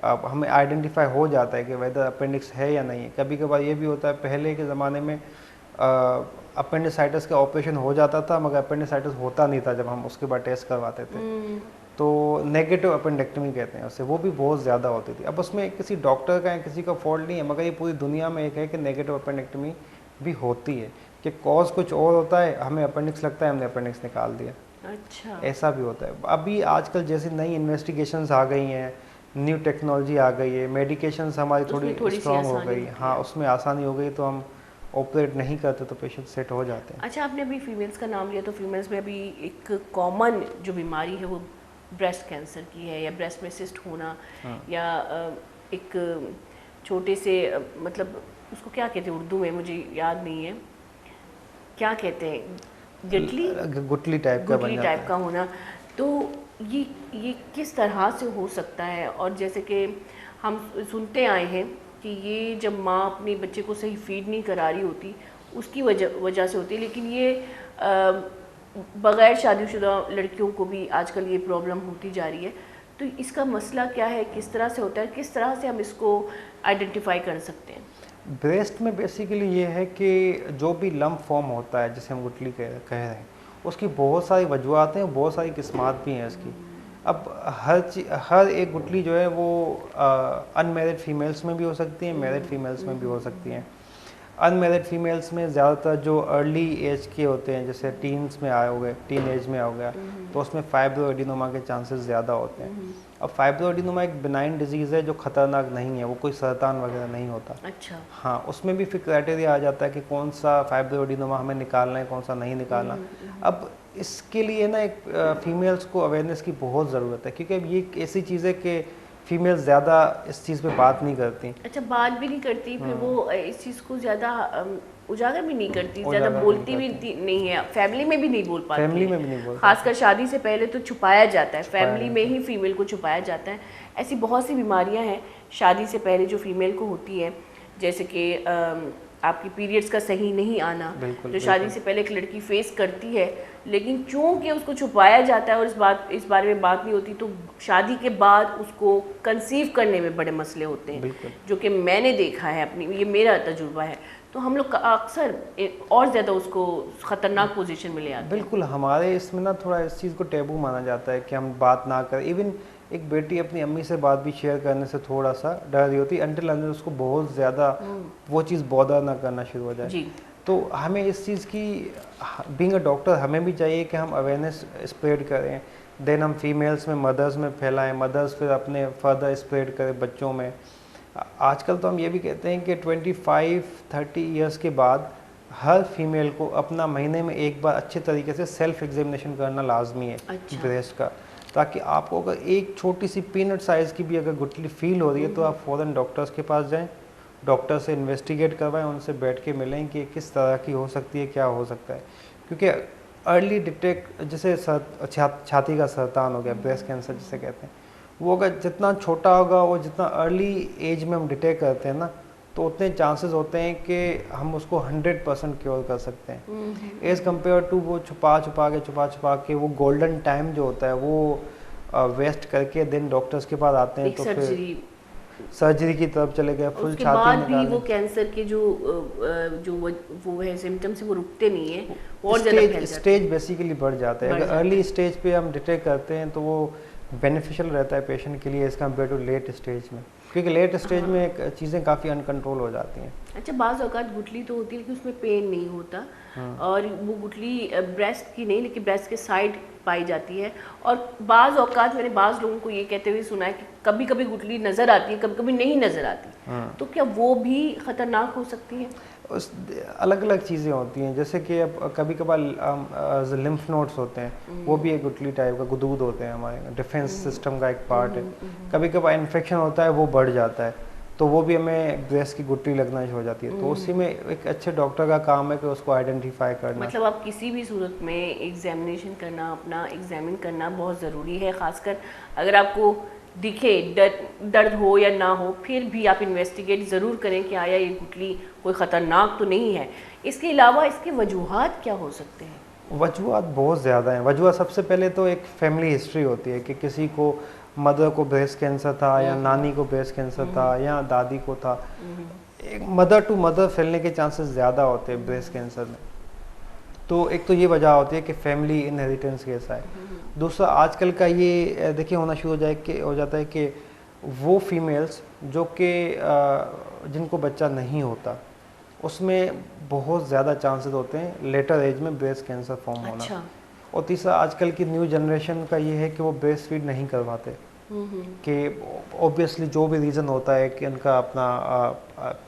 S2: अब हमें आइडेंटिफाई हो जाता है कि वेदर अपेंडिक्स है या नहीं है। कभी कभार ये भी होता है, पहले के ज़माने में अपेंडिसाइटिस का ऑपरेशन हो जाता था, मगर अपेंडिसाइटिस होता नहीं था जब हम उसके बाद टेस्ट करवाते थे, तो नेगेटिव अपेंडेक्टमी कहते हैं उससे, वो भी बहुत ज़्यादा होती थी। अब उसमें किसी डॉक्टर का या किसी का फॉल्ट नहीं है, मगर ये पूरी दुनिया में एक है कि नेगेटिव अपेंडेक्टमी भी होती है, कि कॉज कुछ और होता है, हमें अपेंडिक्स लगता है, हमने अपेंडिक्स निकाल दिया।
S1: अच्छा,
S2: ऐसा भी होता है। अभी आजकल जैसी नई इन्वेस्टिगेशंस आ गई हैं, न्यू टेक्नोलॉजी आ गई है, मेडिकेशंस हमारी थोड़ी स्ट्रॉन्ग हो गई, हाँ उसमें आसानी हो गई, तो हम ऑपरेट नहीं करते तो पेशेंट सेट हो जाते हैं।
S1: अच्छा, आपने अभी फीमेल्स का नाम लिया, तो फीमेल्स में अभी एक कॉमन जो बीमारी है वो ब्रेस्ट कैंसर की है, या ब्रेस्ट में सिस्ट होना, या एक छोटे से मतलब उसको क्या कहते हैं उर्दू में, मुझे याद नहीं है क्या कहते हैं,
S2: गुटली टाइप का बन जाता है।
S1: का होना। तो ये किस तरह से हो सकता है? और जैसे कि हम सुनते आए हैं कि ये जब माँ अपने बच्चे को सही फीड नहीं करा रही होती उसकी वजह से होती है, लेकिन ये बग़ैर शादीशुदा लड़कियों को भी आजकल ये प्रॉब्लम होती जा रही है। तो इसका मसला क्या है, किस तरह से होता है, किस तरह से हम इसको आइडेंटिफाई कर सकते हैं?
S2: ब्रेस्ट में बेसिकली ये है कि जो भी लम्प फॉर्म होता है, जिसे हम गुटली कह रहे हैं, उसकी बहुत सारी वजूहत हैं, बहुत सारी किस्मात भी हैं इसकी। अब हर एक गुटली जो है वो अनमैरिड फीमेल्स में भी हो सकती हैं, मैरिड फीमेल्स में भी हो सकती हैं। अनमैरिड फीमेल्स में ज़्यादातर जो अर्ली एज के होते हैं, जैसे टीन्स में आए हो गए, टीन एज में हो गया, तो उसमें फाइब्रोएडिनोमा के चांसेस ज़्यादा होते हैं। अब फाइब्रोएडिनोमा एक बिनाइन डिजीज़ है जो ख़तरनाक नहीं है, वो कोई सरतान वगैरह नहीं होता।
S1: अच्छा,
S2: हाँ, उसमें भी फिर क्राइटेरिया आ जाता है कि कौन सा फाइब्रोएडिनोमा हमें निकालना है, कौन सा नहीं निकालना। अब इसके लिए ना एक फीमेल्स को अवेयरनेस की बहुत ज़रूरत है, क्योंकि अब ये एक ऐसी चीज़ है कि फीमेल्स ज़्यादा इस चीज़ पे बात नहीं करती।
S1: अच्छा, बात भी नहीं करती, फिर वो इस चीज़ को ज़्यादा उजागर भी नहीं करती, ज़्यादा बोलती भी नहीं है, फैमिली में भी नहीं बोल पाती,
S2: फैमिली में भी नहीं बोल,
S1: खासकर शादी से पहले तो छुपाया जाता है, फैमिली में ही फीमेल को छुपाया जाता है। ऐसी बहुत सी बीमारियां हैं शादी से पहले जो फीमेल को होती है, जैसे कि आपकी पीरियड्स का सही नहीं आना, जो शादी से पहले एक लड़की फेस करती है, लेकिन चूंकि उसको छुपाया जाता है और इस बारे में बात नहीं होती, तो शादी के बाद उसको कंसीव करने में बड़े मसले होते हैं, जो कि मैंने देखा है, अपनी ये मेरा तजुर्बा है। तो हम लोग अक्सर और ज़्यादा उसको ख़तरनाक पोजीशन में ले आते हैं।
S2: बिल्कुल, हमारे इसमें ना थोड़ा इस चीज़ को टैबू माना जाता है कि हम बात ना करें। इवन एक बेटी अपनी अम्मी से बात भी शेयर करने से थोड़ा सा डर रही होती है, अंटिल अनलेस उसको बहुत ज़्यादा वो चीज़ बॉदर ना करना शुरू हो जाए।
S1: जी।
S2: तो हमें इस चीज़ की, बीइंग अ डॉक्टर, हमें भी चाहिए कि हम अवेयरनेस स्प्रेड करें, देन हम फीमेल्स में, मदर्स में फैलाएं, मदर्स फिर अपने फर्दर स्प्रेड करें बच्चों में। आजकल तो हम ये भी कहते हैं कि 25-30 ईयर्स के बाद हर फीमेल को अपना महीने में एक बार अच्छे तरीके से सेल्फ एग्जामिनेशन करना लाजमी है।
S1: अच्छा।
S2: ब्रेस्ट का, ताकि आपको अगर एक छोटी सी पीनट साइज़ की भी अगर गुठली फील हो रही है तो आप फ़ौरन डॉक्टर्स के पास जाएं, डॉक्टर से इन्वेस्टिगेट करवाएं, उनसे बैठ के मिलें कि किस तरह की हो सकती है, क्या हो सकता है। क्योंकि अर्ली डिटेक्ट, जैसे छाती का सरतान हो गया, ब्रेस्ट कैंसर जिसे कहते हैं, वो अगर जितना छोटा होगा और जितना अर्ली एज में हम डिटेक्ट करते हैं ना, तो उतने चांसेस होते हैं कि हम उसको 100% क्योर कर सकते हैं, एज़ कम्पेयर टू वो छुपा छुपा के वो गोल्डन टाइम जो होता है वो वेस्ट करके देन डॉक्टर्स के पास आते हैं, तो फिर सर्जरी की तरफ चले गए, फुल
S1: उसके
S2: छाती
S1: बाद भी
S2: निकालें।
S1: वो कैंसर के जो वो है सिम्टम्स वो रुकते नहीं है और ज़्यादा फैल जाते हैं।
S2: स्टेज बेसिकली बढ़ जाता है। अगर अर्ली स्टेज पे हम डिटेक्ट करते हैं तो वो बेनिफिशियल रहता है पेशेंट के लिए as compare to late stage में, क्योंकि लेट स्टेज में चीज़ें काफ़ी अनकंट्रोल हो जाती हैं।
S1: अच्छा, बाज़ औक़ात गुठली तो होती है लेकिन उसमें पेन नहीं होता, और वो गुठली ब्रेस्ट की नहीं लेकिन ब्रेस्ट के साइड पाई जाती है, और बाज़ औक़ात मैंने बाज़ लोगों को ये कहते हुए सुना है कि कभी कभी गुठली नज़र आती है, कभी कभी नहीं नज़र आती, तो क्या वो भी ख़तरनाक हो सकती है?
S2: उस अलग अलग चीज़ें होती हैं, जैसे कि अब कभी कभार लिम्फ नोड्स होते हैं, वो भी एक गुठली टाइप का गुदूद होते हैं, हमारे डिफेंस सिस्टम का एक पार्ट है। कभी कभार इन्फेक्शन होता है, वो बढ़ जाता है, तो वो भी हमें ब्रेस्ट की गुठली लगना हो जाती है। तो उसी में एक अच्छे डॉक्टर का काम है कि उसको आइडेंटिफाई करना।
S1: मतलब आप किसी भी सूरत में एग्जामिनेशन करना, अपना एग्जामिन करना बहुत ज़रूरी है, ख़ासकर अगर आपको दिखे दर्द हो या ना हो, फिर भी आप इन्वेस्टिगेट ज़रूर करें कि आया ये गुठली कोई ख़तरनाक तो नहीं है। इसके अलावा इसके वजूहात क्या हो सकते हैं?
S2: वजूहात बहुत ज़्यादा हैं। वजूहात सबसे पहले तो एक फैमिली हिस्ट्री होती है कि किसी को मदर को ब्रेस्ट कैंसर था, या नानी को ब्रेस्ट कैंसर था, या दादी को था। एक मदर टू मदर फैलने के चांसेस ज़्यादा होते हैं ब्रेस्ट कैंसर में। तो एक तो ये वजह होती है कि फैमिली इनहेरिटेंस कैसा है। दूसरा, आजकल का ये देखिए होना शुरू हो जाता है कि वो फीमेल्स जो कि जिनको बच्चा नहीं होता, उसमें बहुत ज़्यादा चांसेस होते हैं लेटर एज में ब्रेस्ट कैंसर फॉर्म होना।
S1: अच्छा।
S2: और तीसरा, आजकल की न्यू जनरेशन का ये है कि वो ब्रेस्ट फीड नहीं करवाते, कि ऑब्वियसली जो भी रीज़न होता है कि उनका अपना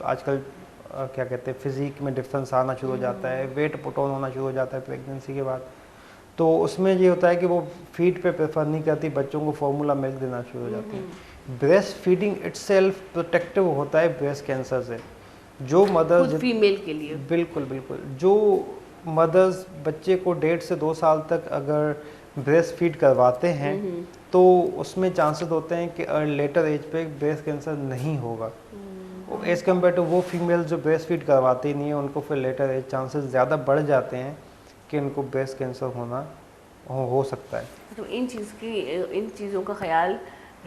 S2: आजकल क्या कहते हैं फिज़िक में डिफरेंस आना शुरू हो जाता है, वेट पुट ऑन होना शुरू हो जाता है प्रेगनेंसी के बाद, तो उसमें ये होता है कि वो फीड पे प्रेफर नहीं करती, बच्चों को फार्मूला मिल्क देना शुरू हो जाती है। ब्रेस्ट फीडिंग इटसेल्फ प्रोटेक्टिव होता है ब्रेस्ट कैंसर से। जो मदर्स
S1: फीमेल के लिए
S2: बिल्कुल बिल्कुल, जो मदर्स बच्चे को 1.5 से 2 साल तक अगर ब्रेस्ट फीड करवाते हैं तो उसमें चांसेस होते हैं कि लेटर एज पे ब्रेस्ट कैंसर नहीं होगा। एज़ कम्पेयर टू वो फीमेल जो ब्रेस्ट फीड करवाती नहीं है, उनको फिर लेटर एज चांसेस ज़्यादा बढ़ जाते हैं कि उनको ब्रेस्ट कैंसर होना हो सकता है।
S1: तो इन चीज़ों का ख्याल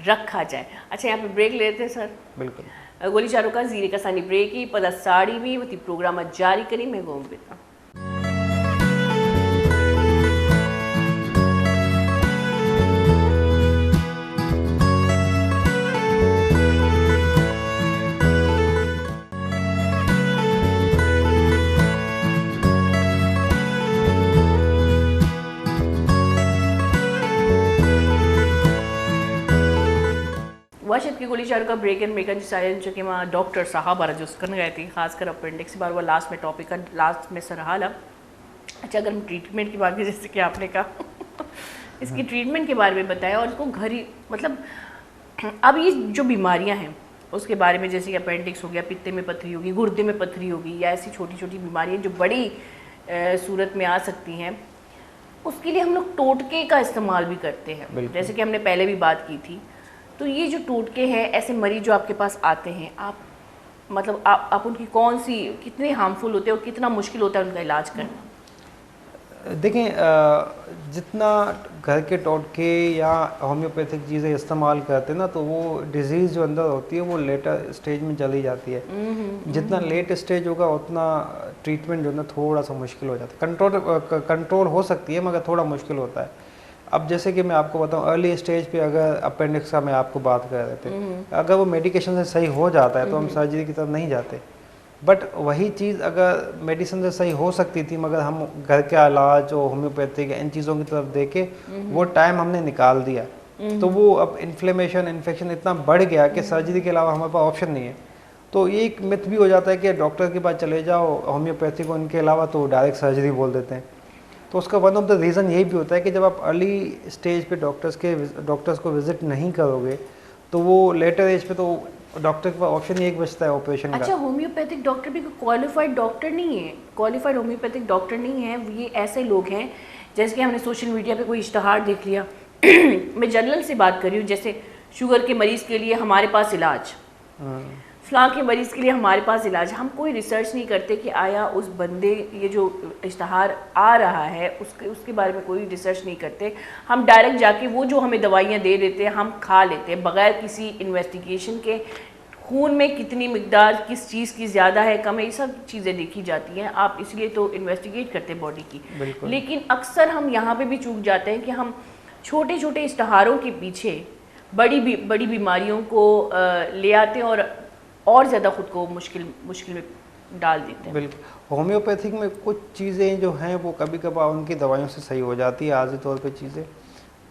S1: रखा जाए। अच्छा, यहाँ पे ब्रेक लेते हैं सर।
S2: बिल्कुल।
S1: गोली चारों का जीरे का सानी ब्रेक ही पदा साड़ी भी वो प्रोग्राम जारी करी मैं गोम बेता। वाशद की गोली चारों का ब्रेक एंड मेकन जो कि वहाँ डॉक्टर साहब जो करने गए थे, खासकर अपेंडिक्स बार वो लास्ट में टॉपिक का लास्ट में सरहाला। अच्छा, अगर हम ट्रीटमेंट की बात करें, जैसे कि आपने कहा इसकी ट्रीटमेंट के बारे में बताया, और इसको घर ही मतलब अब ये जो बीमारियां हैं उसके बारे में, जैसे कि अपेंडिक्स हो गया, पित्ते में पथरी होगी, गुर्दे में पथरी होगी, या ऐसी छोटी छोटी बीमारियां जो बड़ी सूरत में आ सकती हैं, उसके लिए हम लोग टोटके का इस्तेमाल भी करते हैं, जैसे कि हमने पहले भी बात की थी। तो ये जो टोटके हैं, ऐसे मरीज जो आपके पास आते हैं, आप उनकी कौन सी कितने हार्मफुल होते हैं और कितना मुश्किल होता है उनका इलाज करना?
S2: देखें, जितना घर के टोटके या होम्योपैथिक चीज़ें इस्तेमाल करते हैं ना, तो वो डिजीज़ जो अंदर होती है वो लेटर स्टेज में चली जाती है। जितना लेट स्टेज होगा उतना ट्रीटमेंट जो है ना थोड़ा सा मुश्किल हो जाता है। कंट्रोल हो सकती है मगर थोड़ा मुश्किल होता है। अब जैसे कि मैं आपको बताऊं, अर्ली स्टेज पे अगर अपेंडिक्स का मैं आपको बात कर रहे थे, अगर वो मेडिकेशन से सही हो जाता है तो हम सर्जरी की तरफ नहीं जाते। बट वही चीज़ अगर मेडिसिन से सही हो सकती थी, मगर हम घर के इलाज और होम्योपैथिक इन चीज़ों की तरफ देके वो टाइम हमने निकाल दिया, तो वो अब इन्फ्लेमेशन इन्फेक्शन इतना बढ़ गया कि सर्जरी के अलावा हमारे पास ऑप्शन नहीं है। तो ये एक मिथ भी हो जाता है कि डॉक्टर के पास चले जाओ होम्योपैथिक, उनके अलावा तो डायरेक्ट सर्जरी बोल देते हैं। तो उसका वन ऑफ द रीज़न यही भी होता है कि जब आप अर्ली स्टेज पे डॉक्टर्स को विज़िट नहीं करोगे तो वो लेटर एज पे तो और डॉक्टर के पास ऑप्शन ही एक बचता है ऑपरेशन
S1: अच्छा,
S2: का।
S1: होम्योपैथिक डॉक्टर भी क्वालिफाइड डॉक्टर नहीं है, क्वालिफाइड होम्योपैथिक डॉक्टर नहीं है। ये ऐसे लोग हैं जैसे कि हमने सोशल मीडिया पे कोई इश्तहार देख लिया मैं जनरल से बात कर रही हूँ, जैसे शुगर के मरीज़ के लिए हमारे पास इलाज, फलां के मरीज़ के लिए हमारे पास इलाज। हम कोई रिसर्च नहीं करते कि आया उस बंदे, ये जो इश्तहार आ रहा है उसके बारे में कोई रिसर्च नहीं करते। हम डायरेक्ट जाके वो जो हमें दवाइयाँ दे देते हैं हम खा लेते हैं बग़ैर किसी इन्वेस्टिगेशन के। खून में कितनी मिकदार किस चीज़ की ज़्यादा है कम है, ये सब चीज़ें देखी जाती हैं। आप इसलिए तो इन्वेस्टिगेट करते हैं बॉडी की। लेकिन अक्सर हम यहाँ पे भी चूक जाते हैं कि हम छोटे छोटे इश्तहारों के पीछे बड़ी बीमारियों को ले आते हैं और ज़्यादा ख़ुद को मुश्किल में डाल देते हैं।
S2: बिल्कुल, होम्योपैथिक में कुछ चीज़ें जो हैं वो कभी कभार उनकी दवाइयों से सही हो जाती है आर्जी तौर पे चीज़ें,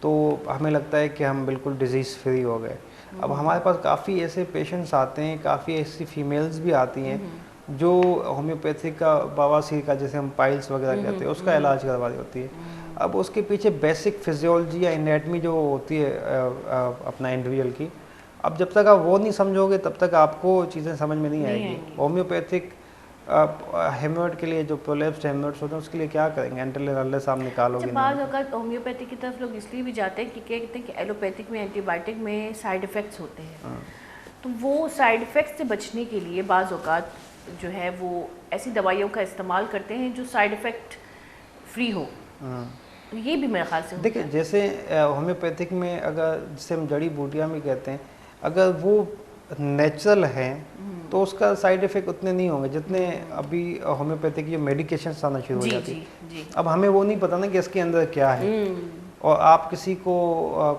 S2: तो हमें लगता है कि हम बिल्कुल डिजीज़ फ्री हो गए। अब हमारे पास काफ़ी ऐसे पेशेंट्स आते हैं, काफ़ी ऐसी फीमेल्स भी आती हैं जो होम्योपैथिक का बवासीर का, जैसे हम पाइल्स वगैरह कहते हैं, उसका इलाज करवा रही होती है। अब उसके पीछे बेसिक फिजियोलॉजी या एनाटमी जो होती है अपना इंडिविजुअल की, अब जब तक आप वो नहीं समझोगे तब तक आपको चीज़ें समझ में नहीं आएगी। होम्योपैथिक हेमोइड के लिए जो प्रोलैप्स्ड हेमोइड्स होते हैं उसके लिए क्या करेंगे, एंटीलेरल साहब निकालोगे।
S1: जब बाज़ औक़ात होम्योपैथिक की तरफ लोग इसलिए भी जाते हैं कि कहते हैं कि एलोपैथिक में एंटीबायोटिक में साइड इफ़ेक्ट्स होते हैं, तो वो साइड इफ़ेक्ट्स से बचने के लिए बाज़ औक़ात जो है वो ऐसी दवाइयों का इस्तेमाल करते हैं जो साइड इफ़ेक्ट फ्री हो। तो ये भी मेरे ख्याल से
S2: देखिए, जैसे होम्योपैथिक में अगर जिसे हम जड़ी बूटियाँ भी कहते हैं, अगर वो नेचुरल हैं तो उसका साइड इफ़ेक्ट उतने नहीं होंगे जितने अभी होम्योपैथिक की जो मेडिकेशन आना शुरू हो जाती है। अब हमें वो नहीं पता ना कि इसके अंदर क्या है, और आप किसी को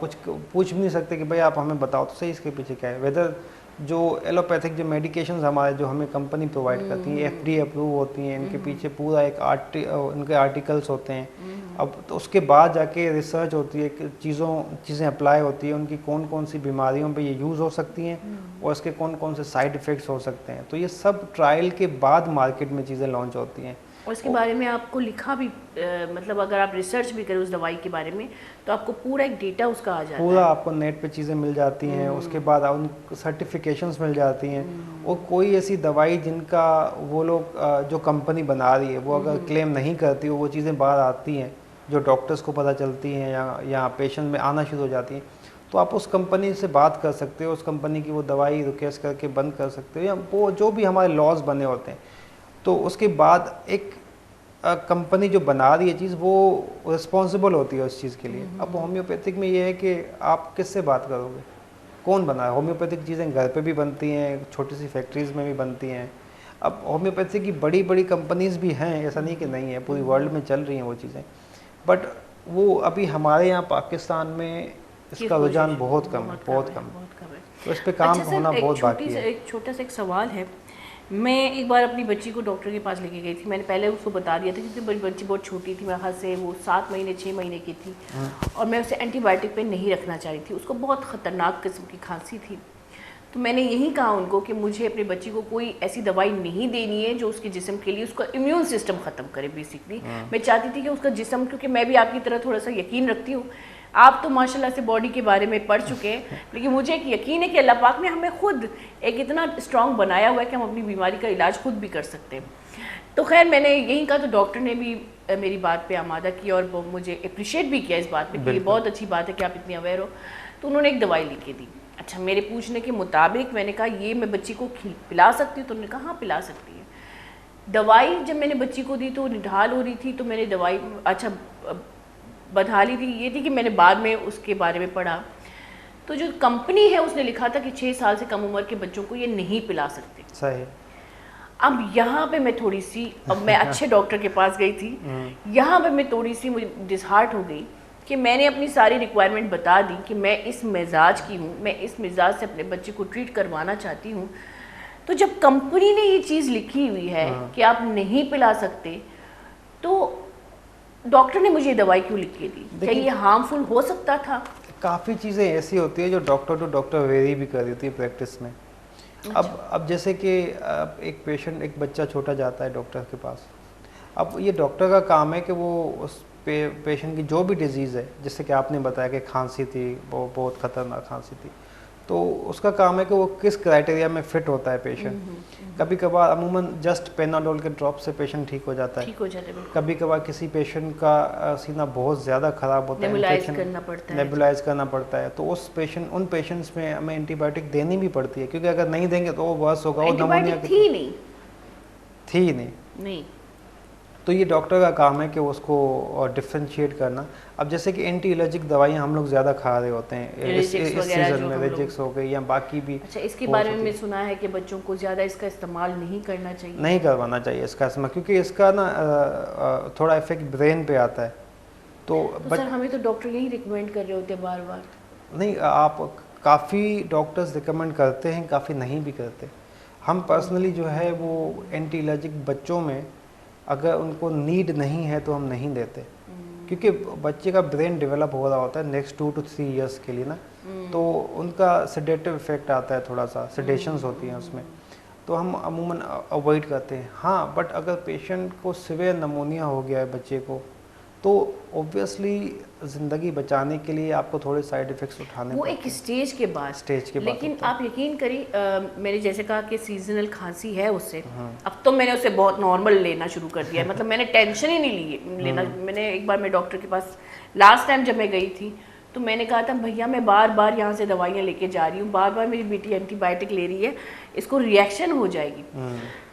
S2: कुछ पूछ भी नहीं सकते कि भाई आप हमें बताओ तो सही इसके पीछे क्या है। वेदर जो एलोपैथिक जो मेडिकेशंस हमारे जो हमें कंपनी प्रोवाइड करती है FDA अप्रूव होती हैं, इनके पीछे पूरा एक इनके आर्टिकल्स होते हैं। अब तो उसके बाद जाके रिसर्च होती है कि चीज़ें अप्लाई होती है, उनकी कौन कौन सी बीमारियों पे ये यूज़ हो सकती हैं और इसके कौन कौन से साइड इफ़ेक्ट्स हो सकते हैं। तो ये सब ट्रायल के बाद मार्केट में चीज़ें लॉन्च होती हैं।
S1: और इसके बारे में आपको लिखा भी मतलब अगर आप रिसर्च भी करें उस दवाई के बारे में तो आपको पूरा एक डेटा उसका आ जाता है,
S2: पूरा आपको नेट पे चीज़ें मिल जाती हैं। उसके बाद उन सर्टिफिकेशंस मिल जाती हैं, और कोई ऐसी दवाई जिनका वो लोग जो कंपनी बना रही है वो अगर क्लेम नहीं करती हो, वो चीज़ें बाहर आती हैं जो डॉक्टर्स को पता चलती हैं या पेशेंट में आना शुरू हो जाती हैं, तो आप उस कंपनी से बात कर सकते हो, उस कंपनी की वो दवाई रिक्वेस्ट करके बंद कर सकते हो, या वो जो भी हमारे लॉज बने होते हैं। तो उसके बाद एक कंपनी जो बना रही है चीज़ वो रिस्पॉन्सिबल होती है उस चीज़ के लिए। अब होम्योपैथिक में ये है कि आप किससे बात करोगे, कौन बना है। होम्योपैथिक चीज़ें घर पे भी बनती हैं, छोटी सी फैक्ट्रीज़ में भी बनती हैं। अब होम्योपैथिक की बड़ी बड़ी कंपनीज़ भी हैं, ऐसा नहीं कि नहीं है, पूरी वर्ल्ड में चल रही हैं वो चीज़ें, बट वो अभी हमारे यहाँ पाकिस्तान में इसका रुझान बहुत कम है, बहुत कम है। तो इस पर काम होना बहुत बाकी है।
S1: एक छोटा सा एक सवाल है, मैं एक बार अपनी बच्ची को डॉक्टर के पास लेके गई थी। मैंने पहले उसको बता दिया था क्योंकि बच्ची बहुत छोटी थी, मेरे ख्याल से वो 7 महीने 6 महीने की थी, और मैं उसे एंटीबायोटिक पे नहीं रखना चाह रही थी। उसको बहुत ख़तरनाक किस्म की खांसी थी, तो मैंने यही कहा उनको कि मुझे अपनी बच्ची को कोई ऐसी दवाई नहीं देनी है जो उसके जिस्म के लिए उसका इम्यून सिस्टम ख़त्म करे। बेसिकली मैं चाहती थी कि उसका जिस्म, क्योंकि मैं भी आपकी तरह थोड़ा सा यकीन रखती हूँ, आप तो माशाल्लाह से बॉडी के बारे में पढ़ चुके हैं, लेकिन मुझे एक यकीन है कि अल्लाह पाक ने हमें खुद एक इतना स्ट्रॉन्ग बनाया हुआ है कि हम अपनी बीमारी का इलाज खुद भी कर सकते हैं। तो खैर मैंने यही कहा, तो डॉक्टर ने भी मेरी बात पे आमादा किया और वो मुझे अप्रिशिएट भी किया इस बात पे कि ये बहुत अच्छी बात है कि आप इतनी अवेयर हो। तो उन्होंने एक दवाई लिख के दी। अच्छा, मेरे पूछने के मुताबिक मैंने कहा ये मैं बच्ची को पिला सकती हूँ? तो उन्होंने कहा हाँ पिला सकती है। दवाई जब मैंने बच्ची को दी तो निढाल हो रही थी, तो मैंने दवाई अच्छा बदहाली थी ये थी कि मैंने बाद में उसके बारे में पढ़ा, तो जो कंपनी है उसने लिखा था कि 6 साल से कम उम्र के बच्चों को ये नहीं पिला सकते।
S2: सही।
S1: अब यहाँ पे मैं थोड़ी सी, अब मैं अच्छे डॉक्टर के पास गई थी, यहाँ पे मैं थोड़ी सी मुझे डिसहार्ट हो गई कि मैंने अपनी सारी रिक्वायरमेंट बता दी कि मैं इस मिजाज की हूँ, मैं इस मिजाज से अपने बच्चे को ट्रीट करवाना चाहती हूँ। तो जब कंपनी ने ये चीज़ लिखी हुई है कि आप नहीं पिला सकते, तो डॉक्टर ने मुझे दवाई क्यों लिख के दी? क्या ये हार्मफुल हो सकता था?
S2: काफ़ी चीज़ें ऐसी होती है जो डॉक्टर टू डॉक्टर वेरी भी कर देती है प्रैक्टिस में। अच्छा। अब जैसे कि एक पेशेंट, एक बच्चा छोटा जाता है डॉक्टर के पास, अब ये डॉक्टर का काम है कि वो उस पेशेंट की जो भी डिजीज़ है, जैसे कि आपने बताया कि खांसी थी, वो बहुत ख़तरनाक खांसी थी, तो उसका काम है कि वो किस क्राइटेरिया में फिट होता है पेशेंट। कभी कभार अमूमन जस्ट पेनाडोल के ड्रॉप से पेशेंट ठीक हो जाता है,
S1: ठीक हो जाते हैं, बिल्कुल।
S2: कभी कभार किसी पेशेंट का सीना बहुत ज़्यादा ख़राब होता है,
S1: नेबुलाइज करना पड़ता है,
S2: नेबुलाइज करना पड़ता है, तो उन पेशेंट्स में हमें एंटीबायोटिक देनी भी पड़ती है, क्योंकि अगर नहीं देंगे तो वो वर्स होगा। वो नमूनिया
S1: थी नहीं।
S2: तो ये डॉक्टर का काम है कि उसको डिफ्रेंशिएट करना। अब जैसे कि एंटी एलर्जिक दवाइयाँ हम लोग ज़्यादा खा रहे होते हैं इस सीजन में, रेजिक्स हो गई या बाकी भी।
S1: अच्छा, इसके बारे में सुना है कि बच्चों को ज़्यादा इसका इस्तेमाल नहीं करना चाहिए,
S2: नहीं करवाना चाहिए इसका इस्तेमाल, क्योंकि इसका ना थोड़ा इफेक्ट ब्रेन पे आता है। तो
S1: सर हमें तो डॉक्टर यही रिकमेंड कर रहे होते हैं बार बार।
S2: नहीं, आप काफ़ी डॉक्टर्स रिकमेंड करते हैं, काफ़ी नहीं भी करते। हम पर्सनली जो है वो एंटी एलर्जिक बच्चों में अगर उनको नीड नहीं है तो हम नहीं देते, क्योंकि बच्चे का ब्रेन डेवलप हो रहा होता है नेक्स्ट 2 to 3 ईयर्स के लिए ना, तो उनका सेडेटिव इफेक्ट आता है, थोड़ा सा सेडेशंस होती हैं उसमें, तो हम अमूमन अवॉइड करते हैं। हाँ, बट अगर पेशेंट को सिवियर नमोनिया हो गया है बच्चे को, तो ऑब्वियसली ज़िंदगी बचाने के लिए आपको थोड़े साइड इफ़ेक्ट्स उठाने
S1: वो एक स्टेज के बाद लेकिन आप यकीन करिए, मैंने जैसे कहा कि सीजनल खांसी है उससे, अब तो मैंने उसे बहुत नॉर्मल लेना शुरू कर दिया है। मतलब मैंने टेंशन ही नहीं लेना। मैंने एक बार मैं डॉक्टर के पास लास्ट टाइम जब मैं गई थी तो मैंने कहा था, भैया मैं बार बार यहाँ से दवाइयाँ लेके जा रही हूँ, बार बार मेरी बेटी एंटीबायोटिक ले रही है, इसको रिएक्शन हो जाएगी।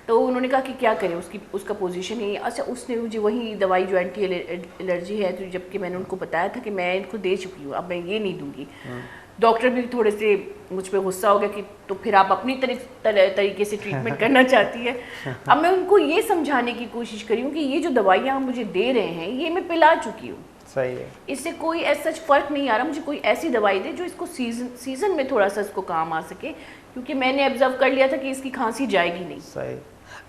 S1: तो उन्होंने कहा कि क्या करें, उसका पोजीशन ही। अच्छा, उसने मुझे वही दवाई जो एंटी एलर्जी है, तो जबकि मैंने उनको बताया था कि मैं इनको दे चुकी हूँ, अब मैं ये नहीं दूंगी। डॉक्टर भी थोड़े से मुझ पर गुस्सा हो गया कि तो फिर आप अपनी तरीके से ट्रीटमेंट करना चाहती है। अब मैं उनको ये समझाने की कोशिश करी हूँ कि ये जो दवाइयाँ आप मुझे दे रहे हैं ये मैं पिला चुकी हूँ,
S2: सही है, इससे
S1: कोई ऐसा फर्क नहीं आ रहा। मुझे कोई ऐसी दवाई दे जो इसको सीजन में थोड़ा सा इसको काम आ सके, क्योंकि मैंने ऑब्जर्व कर लिया था कि इसकी खांसी जाएगी नहीं।
S2: सही।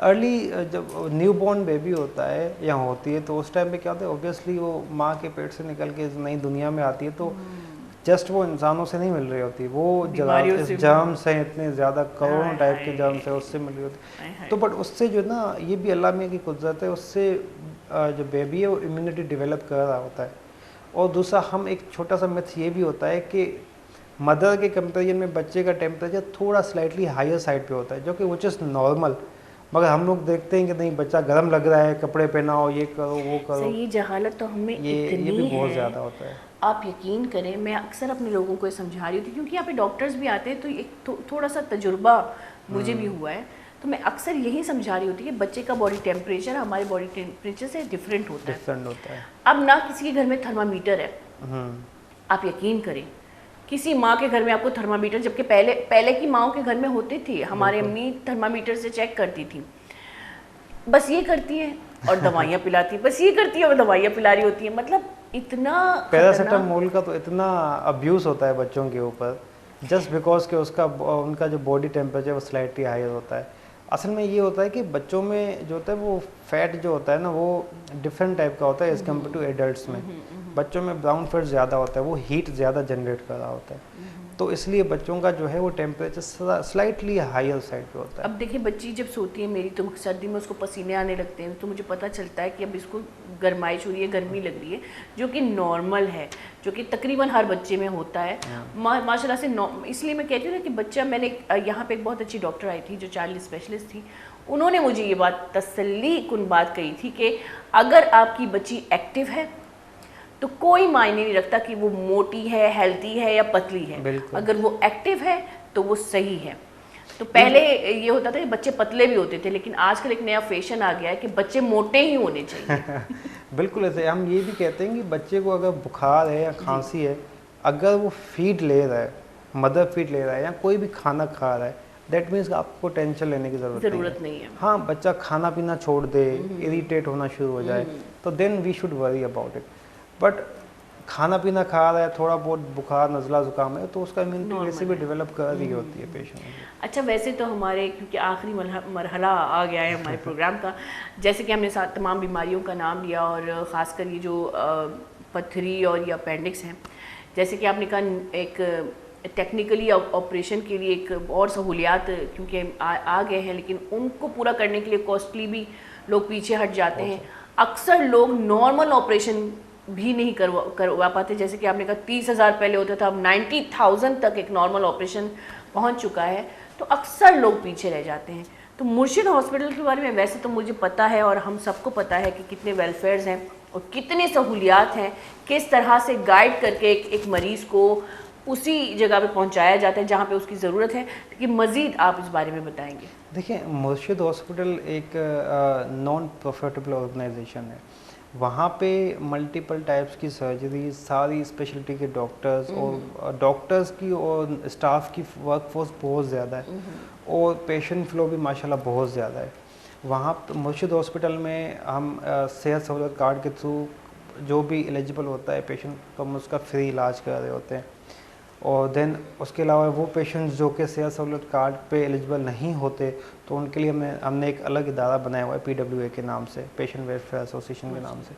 S2: अर्ली जब न्यूबॉर्न बेबी होता है या होती है, तो उस टाइम पे क्या होता है, ऑब्वियसली वो माँ के पेट से निकल के नई दुनिया में आती है, तो जस्ट वो इंसानों से नहीं मिल रही होती, वो जर्म्स हैं, इतने ज़्यादा करोड़ों टाइप के जर्म्स हैं, उससे मिल रही होती। तो बट उससे जो ना, ये भी अल्लाह मियाँ की कुदरत है, उससे जो बेबी है वो इम्यूनिटी डेवलप कर रहा होता है। और दूसरा, हम एक छोटा सा मिथ ये भी होता है कि मदर के कंपेरिजन में बच्चे का टेम्परेचर थोड़ा स्लाइटली हायर साइड पे होता है, जो कि विच इज़ नॉर्मल। मगर हम लोग देखते हैं कि नहीं, बच्चा गर्म लग रहा है, कपड़े पहनाओ, ये करो वो करो।
S1: ये जहालत तो हमें
S2: ये भी बहुत ज़्यादा होता है।
S1: आप यकीन करें, मैं अक्सर अपने लोगों को समझा रही होती, क्योंकि यहाँ पे डॉक्टर्स भी आते हैं, तो एक थोड़ा सा तजुर्बा मुझे भी हुआ है, तो मैं अक्सर यही समझा रही होती कि बच्चे का बॉडी टेम्परेचर हमारे बॉडी टेम्परेचर से डिफरेंट होता है। अब ना किसी के घर में थर्मामीटर है, आप यकीन करें, किसी माँ के घर में आपको थर्मामीटर, जबकि पहले की माँओं के घर में होते थे, हमारी अम्मी थर्मामीटर से चेक करती थी, बस ये करती है और दवाइयाँ पिलाती है, बस ये करती है और दवाइयाँ पिला रही होती है। मतलब इतना
S2: पैरासीटामोल का तो इतना अब्यूज़ होता है बच्चों के ऊपर, जस्ट बिकॉज के उनका जो बॉडी टेम्परेचर वो स्लाइटली हायर होता है। असल में ये होता है कि बच्चों में जो होता है वो फैट जो होता है ना, वो डिफरेंट टाइप का होता है एज़ कम्पेयर टू एडल्ट्स में। बच्चों में ब्राउन फैट ज़्यादा होता है, वो हीट ज़्यादा जनरेट कर रहा होता है, तो इसलिए बच्चों का जो है वो टेम्परेचर स्लाइटली हायर साइड पे होता है।
S1: अब देखिए, बच्ची जब सोती है मेरी, तो सर्दी में उसको पसीने आने लगते हैं, तो मुझे पता चलता है कि अब इसको गर्माइश हो रही है, गर्मी लग रही है, जो कि नॉर्मल है, जो कि तकरीबन हर बच्चे में होता है माशाल्लाह से। इसलिए मैं कहती हूँ ना कि बच्चा, मैंने यहाँ पे एक बहुत अच्छी डॉक्टर आई थी जो चाइल्ड स्पेशलिस्ट थी, उन्होंने मुझे ये बात तसल्ली कुन बात कही थी कि अगर आपकी बच्ची एक्टिव है तो कोई मायने नहीं रखता कि वो मोटी है, हेल्दी है या पतली है, अगर वो एक्टिव है तो वो सही है। तो पहले ये होता था कि बच्चे पतले भी होते थे, लेकिन आजकल एक नया फैशन आ गया है कि बच्चे मोटे ही होने चाहिए।
S2: बिल्कुल ऐसे। हम ये भी कहते हैं कि बच्चे को अगर बुखार है या खांसी है, अगर वो फीड ले रहा है, मदर फीड ले रहा है या कोई भी खाना खा रहा है, दैट मीन्स आपको टेंशन लेने की ज़रूरत नहीं है। हाँ, बच्चा खाना पीना छोड़ दे, इरिटेट होना शुरू हो जाए, तो then we should worry about it. But खाना पीना खा रहा है, थोड़ा बहुत बुखार नज़ला ज़ुकाम है, तो उसका इम्यूनिटी वैसे भी डेवलप कर रही होती है पेशेंट।
S1: अच्छा, वैसे तो हमारे, क्योंकि आखिरी मरहला आ गया है हमारे प्रोग्राम का, जैसे कि हमने साथ तमाम बीमारियों का नाम लिया, और ख़ासकर ये जो पथरी और ये अपेंडिक्स हैं, जैसे कि आपने कहा एक टेक्निकली ऑपरेशन के लिए एक और सहूलियात क्योंकि आ गए हैं, लेकिन उनको पूरा करने के लिए कॉस्टली भी लोग पीछे हट जाते हैं। अक्सर लोग नॉर्मल ऑपरेशन भी नहीं करवा पाते। जैसे कि आपने कहा 30,000 पहले होता था, अब 90,000 तक एक नॉर्मल ऑपरेशन पहुंच चुका है, तो अक्सर लोग पीछे रह जाते हैं। तो मुर्शिद हॉस्पिटल के बारे में वैसे तो मुझे पता है और हम सबको पता है कि कितने वेलफेयर्स हैं और कितने सहूलियात हैं, किस तरह से गाइड करके एक मरीज़ को उसी जगह पे पहुंचाया जाता है जहां पे उसकी ज़रूरत है। लेकिन मज़ीद आप इस बारे में बताएंगे।
S2: देखिए, मुर्शिद हॉस्पिटल एक नॉन प्रॉफिटेबल ऑर्गेनाइजेशन है। वहाँ पे मल्टीपल टाइप्स की सर्जरी, सारी स्पेशलिटी के डॉक्टर्स और डॉक्टर्स की और स्टाफ की वर्कफोर्स बहुत ज़्यादा है और पेशेंट फ्लो भी माशाल्लाह बहुत ज़्यादा है। वहाँ मुर्शिद हॉस्पिटल में हम सेहत सहूलत कार्ड के थ्रू जो भी एलिजिबल होता है पेशेंट, तो हम उसका फ्री इलाज कर रहे होते हैं। और देन उसके अलावा वो पेशेंट्स जो कि सेहत सहूलत कार्ड पे एलिजिबल नहीं होते, तो उनके लिए हमने एक अलग इदारा बनाया हुआ है PWA के नाम से, पेशेंट वेलफेयर एसोसिएशन के नाम से।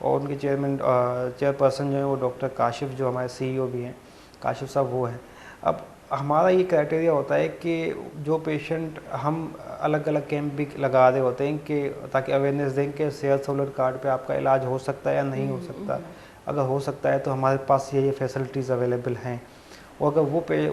S2: और उनके चेयरपर्सन जो है वो डॉक्टर काशिफ, जो हमारे CEO भी हैं, काशिफ साहब वो हैं। अब हमारा ये क्राइटेरिया होता है कि जो पेशेंट, हम अलग अलग कैंप भी लगा रहे होते हैं कि ताकि अवेयरनेस दें कि सेहत सहूलत कार्ड पे आपका इलाज हो सकता है या नहीं हो सकता। अगर हो सकता है तो हमारे पास ये फैसिलिटीज़ अवेलेबल हैं। और अगर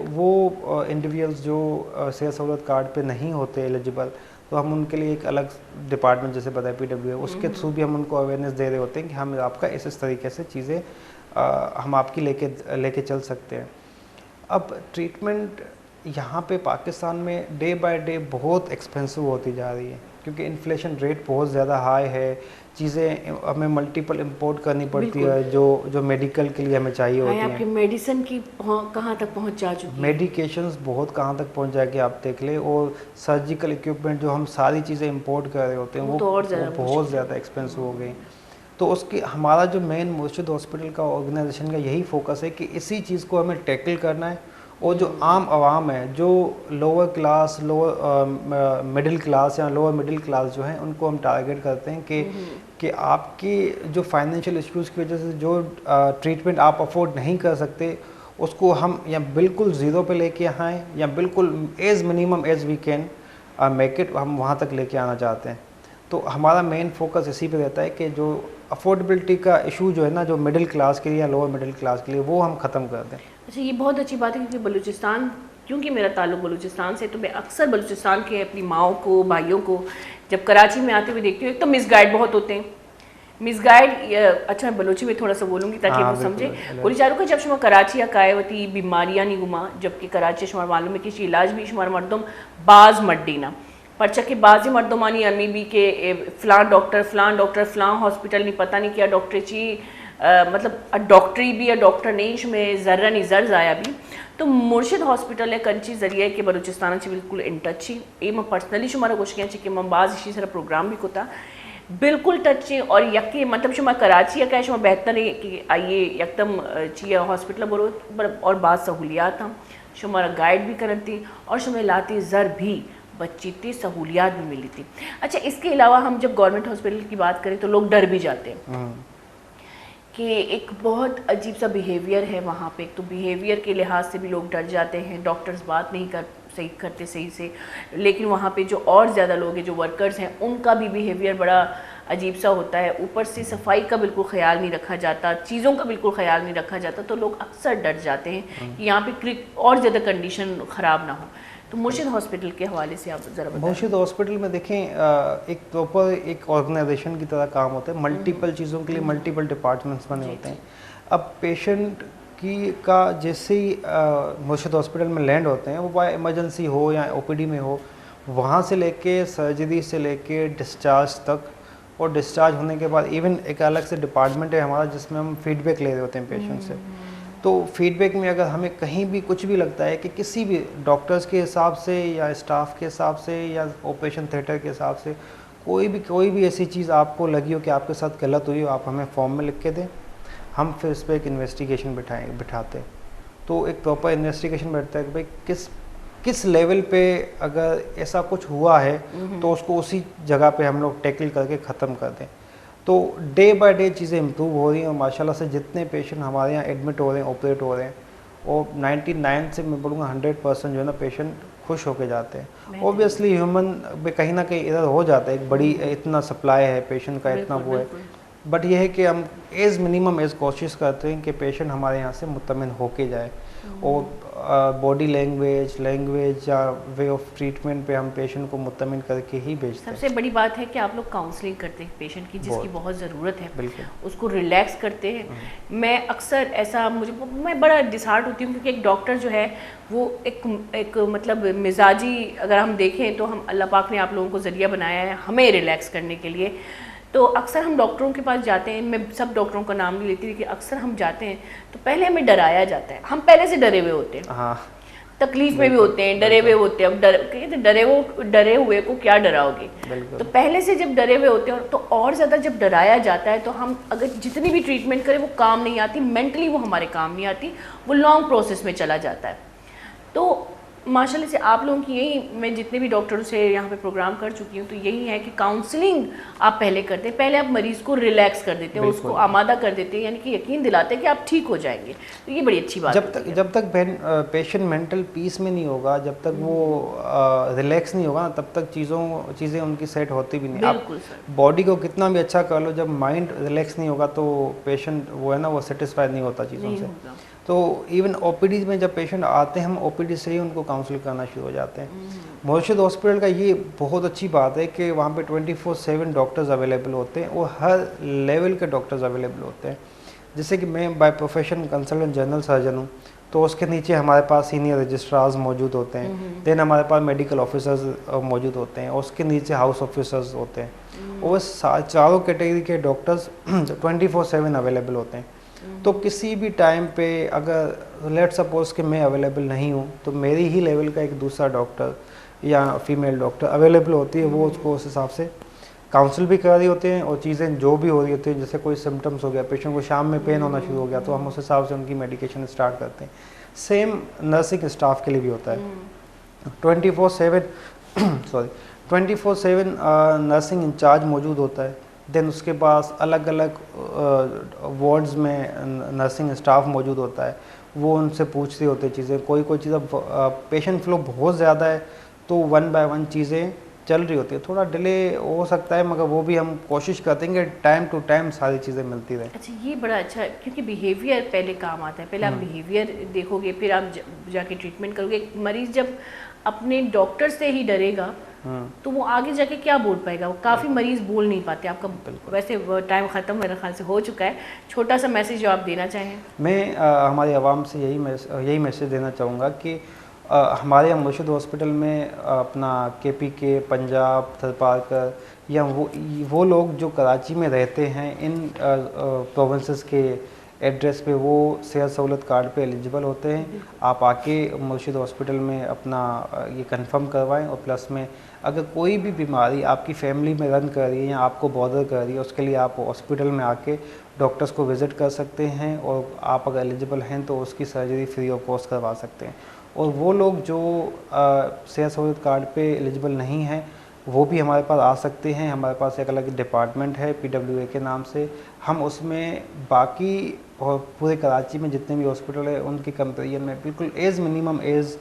S2: वो इंडिविजुअल्स जो सेहत सहूलत कार्ड पे नहीं होते एलिजिबल, तो हम उनके लिए एक अलग डिपार्टमेंट, जैसे बताया PWA, उसके थ्रू भी हम उनको अवेयरनेस दे रहे होते हैं कि हम आपका इस तरीके से चीज़ें हम आपकी लेके चल सकते हैं। अब ट्रीटमेंट यहाँ पे पाकिस्तान में डे बाय डे बहुत एक्सपेंसिव होती जा रही है, क्योंकि इन्फ्लेशन रेट बहुत ज़्यादा हाई है। चीज़ें हमें मल्टीपल इंपोर्ट करनी पड़ती है जो मेडिकल के लिए हमें चाहिए होती हैं।
S1: आपकी मेडिसिन की कहाँ तक पहुँच जा चुकी है?
S2: मेडिकेशंस बहुत कहाँ तक पहुँच जाएगी आप देख ले, और सर्जिकल इक्विपमेंट जो हम सारी चीज़ें इंपोर्ट कर रहे होते हैं वो बहुत ज़्यादा एक्सपेंसिव हो गई। तो उसकी हमारा जो मेन मुर्शिद हॉस्पिटल का ऑर्गेनाइजेशन का यही फोकस है कि इसी चीज़ को हमें टैकल करना है। और जो आम आवाम है, जो lower class, lower middle class या लोअर मिडिल क्लास जो हैं, उनको हम टारगेट करते हैं कि आपकी जो फाइनेंशियल इश्यूज़ की वजह से जो ट्रीटमेंट आप अफोर्ड नहीं कर सकते, उसको हम या बिल्कुल ज़ीरो पे लेके आएँ या बिल्कुल as minimum as we can make it, हम वहाँ तक लेके आना चाहते हैं। तो हमारा मेन फोकस इसी पे रहता है कि जो अफोर्डेबिलिटी का इशू जो है ना, जो मिडिल क्लास के लिए या लोअर मिडिल क्लास के लिए, वो हम ख़त्म कर दें।
S1: अच्छा, ये बहुत अच्छी बात है, क्योंकि बलूचिस्तान, क्योंकि मेरा ताल्लुक बलूचिस्तान से, तो मैं अक्सर बलूचिस्तान के अपनी माओं को, भाइयों को जब कराची में आते हुए देखती हूँ, एक तो मिसगाइड बहुत होते हैं। मिसगाइड, अच्छा मैं बलूची में थोड़ा सा बोलूँगी ताकि वो समझे। बोली चारों का जब शुमार कराची या कायवती बीमारियाँ नहीं गुमा, जबकि कराची शुमार मालूम है कि इलाज भी शुमार मर्दम बाज मड्डीना पर्चा के बाजी मर्दमानी अमी भी के फ़लाँ डॉक्टर फ़लाँ हॉस्पिटल नहीं पता नहीं क्या डॉक्टर ची मतलब डॉक्टरी भी या डॉक्टर नहीं इसमें ज़र्रा नहीं जर्ज आया भी। तो मुर्शिद हॉस्पिटल है कंची ज़रिए के बलूचिस्तान से बिल्कुल इन टच ही ए मैं पर्सनली शुमारा कुछ कि मैं बाज़ इसी तरह प्रोग्राम भी कोता बिल्कुल टच है। और यके मतलब शुमा कराची या क्या शुमा बेहतर है कि आइए एकदम चाहिए हॉस्पिटल बरो और बात सहूलियात हम शुमारा गाइड भी करती और शुमा लाती ज़र भी बच्ची थी, सहूलियात भी मिली थी। अच्छा, इसके अलावा हम जब गवर्नमेंट हॉस्पिटल की बात करें तो लोग डर भी जाते हैं कि एक बहुत अजीब सा बिहेवियर है वहाँ पे। एक तो बिहेवियर के लिहाज से भी लोग डर जाते हैं, डॉक्टर्स बात नहीं करते सही से, लेकिन वहाँ पे जो और ज़्यादा लोग हैं, जो वर्कर्स हैं, उनका भी बिहेवियर बड़ा अजीब सा होता है। ऊपर से सफाई का बिल्कुल ख्याल नहीं रखा जाता, चीज़ों का बिल्कुल ख्याल नहीं रखा जाता, तो लोग अक्सर डर जाते हैं कि यहाँ पे और ज़्यादा कंडीशन ख़राब ना हो। तो मुर्शिद हॉस्पिटल के हवाले से आप ज़रा बताएं।
S2: मुर्शिद हॉस्पिटल में देखें, एक प्रॉपर एक ऑर्गेनाइजेशन की तरह काम होता है, मल्टीपल चीज़ों के लिए मल्टीपल डिपार्टमेंट्स बने होते हैं। अब पेशेंट का जैसे ही मुर्शिद हॉस्पिटल में लैंड होते हैं, वो बाय इमरजेंसी हो या OPD में हो, वहाँ से लेके सर्जरी से लेके डिस्चार्ज तक, और डिस्चार्ज होने के बाद इवन एक अलग से डिपार्टमेंट है हमारा जिसमें हम फीडबैक ले रहे होते हैं पेशेंट से। तो फीडबैक में अगर हमें कहीं भी कुछ भी लगता है कि किसी भी डॉक्टर्स के हिसाब से या स्टाफ के हिसाब से या ऑपरेशन थिएटर के हिसाब से कोई भी ऐसी चीज़ आपको लगी हो कि आपके साथ गलत हुई हो, आप हमें फॉर्म में लिख के दें, हम फिर इस पर एक इन्वेस्टिगेशन बिठाते। तो एक प्रॉपर इन्वेस्टिगेशन बैठता है कि भाई किस लेवल पे अगर ऐसा कुछ हुआ है तो उसको उसी जगह पे हम लोग टैकल करके ख़त्म कर दें। तो डे बाय डे चीज़ें इम्प्रूव हो रही हैं और माशाल्लाह से जितने पेशेंट हमारे यहाँ एडमिट हो रहे हैं, ऑपरेट हो रहे हैं, और 99 से मैं बोलूँगा 100% जो है ना पेशेंट खुश होके जाते हैं। ऑब्वियसली ह्यूमन में कहीं ना कहीं एरर हो जाता है, एक बड़ी इतना सप्लाई है पेशेंट का, इतना वो है, बट ये है कि हम एज मिनिमम एज कोशिश करते हैं कि पेशेंट हमारे यहाँ से मुतमिन होके जाए, और बॉडी लैंग्वेज या वे ऑफ ट्रीटमेंट पे हम पेशेंट को मुतमिन करके ही भेजते हैं।
S1: सबसे बड़ी बात है कि आप लोग काउंसलिंग करते हैं पेशेंट की, जिसकी बहुत ज़रूरत है,
S2: बिल्कुल
S1: उसको रिलैक्स करते हैं। मैं अक्सर ऐसा मैं बड़ा डिसहार्ट होती हूँ, क्योंकि एक डॉक्टर जो है वो एक मतलब मिजाजी, अगर हम देखें तो हम अल्लाह पाक ने आप लोगों को ज़रिया बनाया है हमें रिलैक्स करने के लिए। तो अक्सर हम डॉक्टरों के पास जाते हैं, मैं सब डॉक्टरों का नाम नहीं लेती, लेकिन अक्सर हम जाते हैं तो पहले हमें डराया जाता है, हम पहले से डरे हुए होते हैं,
S2: हाँ,
S1: तकलीफ में भी होते हैं, डरे हुए होते हैं। अब डरे हुए को क्या डराओगे, तो पहले से जब डरे हुए होते हैं तो और ज़्यादा जब डराया जाता है तो हम अगर जितनी भी ट्रीटमेंट करें वो काम नहीं आती, मेंटली वो हमारे काम नहीं आती, वो लॉन्ग प्रोसेस में चला जाता है। तो माशाल्लाह से आप लोगों की यही, मैं जितने भी डॉक्टरों से यहाँ पे प्रोग्राम कर चुकी हूँ तो यही है कि काउंसलिंग आप पहले करते हैं, पहले आप मरीज़ को रिलैक्स कर देते हैं, उसको आमादा कर देते हैं, यानी कि यकीन दिलाते हैं कि आप ठीक हो जाएंगे। तो ये बड़ी अच्छी बात है।
S2: जब तक पेशेंट मेंटल पीस में नहीं होगा, जब तक वो रिलैक्स नहीं होगा, तब तक चीज़ें उनकी सेट होती भी नहीं।
S1: बिल्कुल
S2: आप बॉडी को कितना भी अच्छा कर लो, जब माइंड रिलैक्स नहीं होगा तो पेशेंट वो है ना, वो सेटिस्फाइड नहीं होता चीज़ों से। तो इवन ओपीडी में जब पेशेंट आते हैं, हम ओपीडी से ही उनको काउंसिल करना शुरू हो जाते हैं। मुर्शिद हॉस्पिटल का ये बहुत अच्छी बात है कि वहाँ पे 24/7 डॉक्टर्स अवेलेबल होते हैं, और हर लेवल के डॉक्टर्स अवेलेबल होते हैं। जैसे कि मैं by profession consultant general surgeon हूँ, तो उसके नीचे हमारे पास सीनियर रजिस्ट्रार्स मौजूद होते हैं, देन हमारे पास मेडिकल ऑफिसर्स मौजूद होते हैं, और उसके नीचे हाउस ऑफिसर्स होते हैं, और चारों कैटेगरी के डॉक्टर्स 24/7 अवेलेबल होते हैं। तो किसी भी टाइम पे अगर लेट सपोज कि मैं अवेलेबल नहीं हूँ, तो मेरी ही लेवल का एक दूसरा डॉक्टर या फीमेल डॉक्टर अवेलेबल होती है, वो उसको उस हिसाब से काउंसिल भी कर रही होते हैं, और चीज़ें जो भी हो रही होती हैं, जैसे कोई सिम्टम्स हो गया, पेशेंट को शाम में पेन होना शुरू हो गया, तो हम उस हिसाब से उनकी मेडिकेशन स्टार्ट करते हैं। सेम नर्सिंग स्टाफ के लिए भी होता है। 24/7 नर्सिंग इंचार्ज मौजूद होता है। देन उसके पास अलग अलग वार्ड्स में नर्सिंग स्टाफ मौजूद होता है, वो उनसे पूछते होते चीज़ें। कोई चीज़ पेशेंट फ्लो बहुत ज़्यादा है तो 1 बाय 1 चीज़ें चल रही होती है, थोड़ा डिले हो सकता है, मगर वो भी हम कोशिश करते हैं कि टाइम टू टाइम सारी चीज़ें मिलती रहें।
S1: अच्छा, ये बड़ा अच्छा है, क्योंकि बिहेवियर पहले काम आता है। पहले आप बिहेवियर देखोगे, फिर आप जाके ट्रीटमेंट करोगे। मरीज़ जब अपने डॉक्टर से ही डरेगा तो वो आगे जाके क्या बोल पाएगा, वो काफ़ी मरीज़ बोल नहीं पाते। आपका वैसे टाइम ख़त्म मेरे ख्याल से हो चुका है, छोटा सा मैसेज जो आप देना चाहें।
S2: मैं हमारी आवाम से यही मैसेज देना चाहूँगा कि हमारे यहाँ मुर्शिद हॉस्पिटल में अपना KPK, पंजाब, थरपारकर या वो लोग जो कराची में रहते हैं, इन प्रोविंसेस के एड्रेस पे वो सेहत सहूलत कार्ड पे एलिजिबल होते हैं। आप आके मुर्शिद हॉस्पिटल में अपना ये कंफर्म करवाएं, और प्लस में अगर कोई भी बीमारी आपकी फैमिली में रन कर रही है या आपको बॉदर कर रही है, उसके लिए आप हॉस्पिटल में आके डॉक्टर्स को विज़िट कर सकते हैं, और आप अगर एलिजिबल हैं तो उसकी सर्जरी फ्री ऑफ कॉस्ट करवा सकते हैं। और वो लोग जो सेहत सहूलत कार्ड पे एलिजिबल नहीं हैं, वो भी हमारे पास आ सकते हैं। हमारे पास एक अलग डिपार्टमेंट है PWA के नाम से, हम उसमें बाकी और पूरे कराची में जितने भी हॉस्पिटल है उनकी कंपेरिजन में बिल्कुल एज मिनिमम एज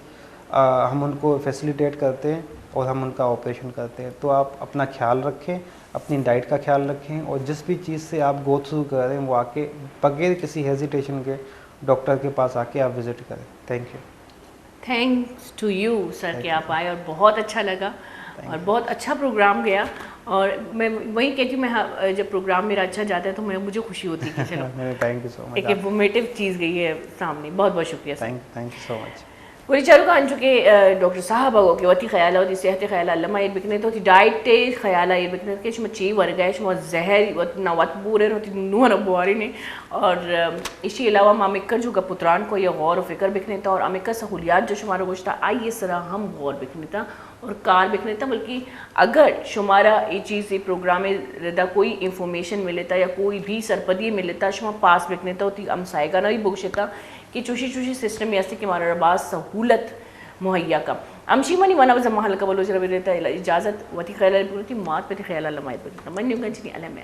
S2: हम उनको फैसिलिटेट करते हैं, और हम उनका ऑपरेशन करते हैं। तो आप अपना ख्याल रखें, अपनी डाइट का ख्याल रखें, और जिस भी चीज़ से आप गो थ्रू कर रहे हैं वो आके बगैर किसी हेजिटेशन के डॉक्टर के पास आके आप विज़िट करें। Thank you.
S1: Thanks to you sir कि आप आए, और बहुत अच्छा लगा और बहुत अच्छा प्रोग्राम गया। और मैं वही कहती हूँ, मैं जब प्रोग्राम मेरा अच्छा जाता है तो मुझे खुशी होती है कि चलो
S2: थैंक यू सो मच,
S1: एक इन्फॉर्मेटिव चीज़ गई है सामने। बहुत बहुत शुक्रिया sir.
S2: Thank you so much.
S1: पूरी चालू का चुके डॉक्टर साहब हो कि वती ख्याल होती सेहत ख्याल लम्मा ये बिकने तो डाइट ख्याल ये बिकने के शुमा ची वर्ग है शुमा जहर वत ना वत पूरे होती नूर बुआरी ने। और इसी अलावा मामिकर जो पुत्रान को ये गौर फिक्र बिकने था, और अमिका सहूलियात जो शुमारा गोश्ता आई इस तरह हम गौर बिकने था और कार बिकने था। बल्कि अगर शुमारा ये चीज़ ये प्रोग्राम रदा कोई इंफॉर्मेशन मिले था या कोई भी सरपदी मिले था शुमा पास बिकने था होती हम सायगा ना ही बुगशता कि चूशी चूशी सिस्टम ऐसे कि हमारा रबाज सहूलत मुहैया का अमशी मनी वना वज़ महल का बोलो जरा रहता इजाज़त वती ख्याल मात पे ख्याल लमायत मन अलम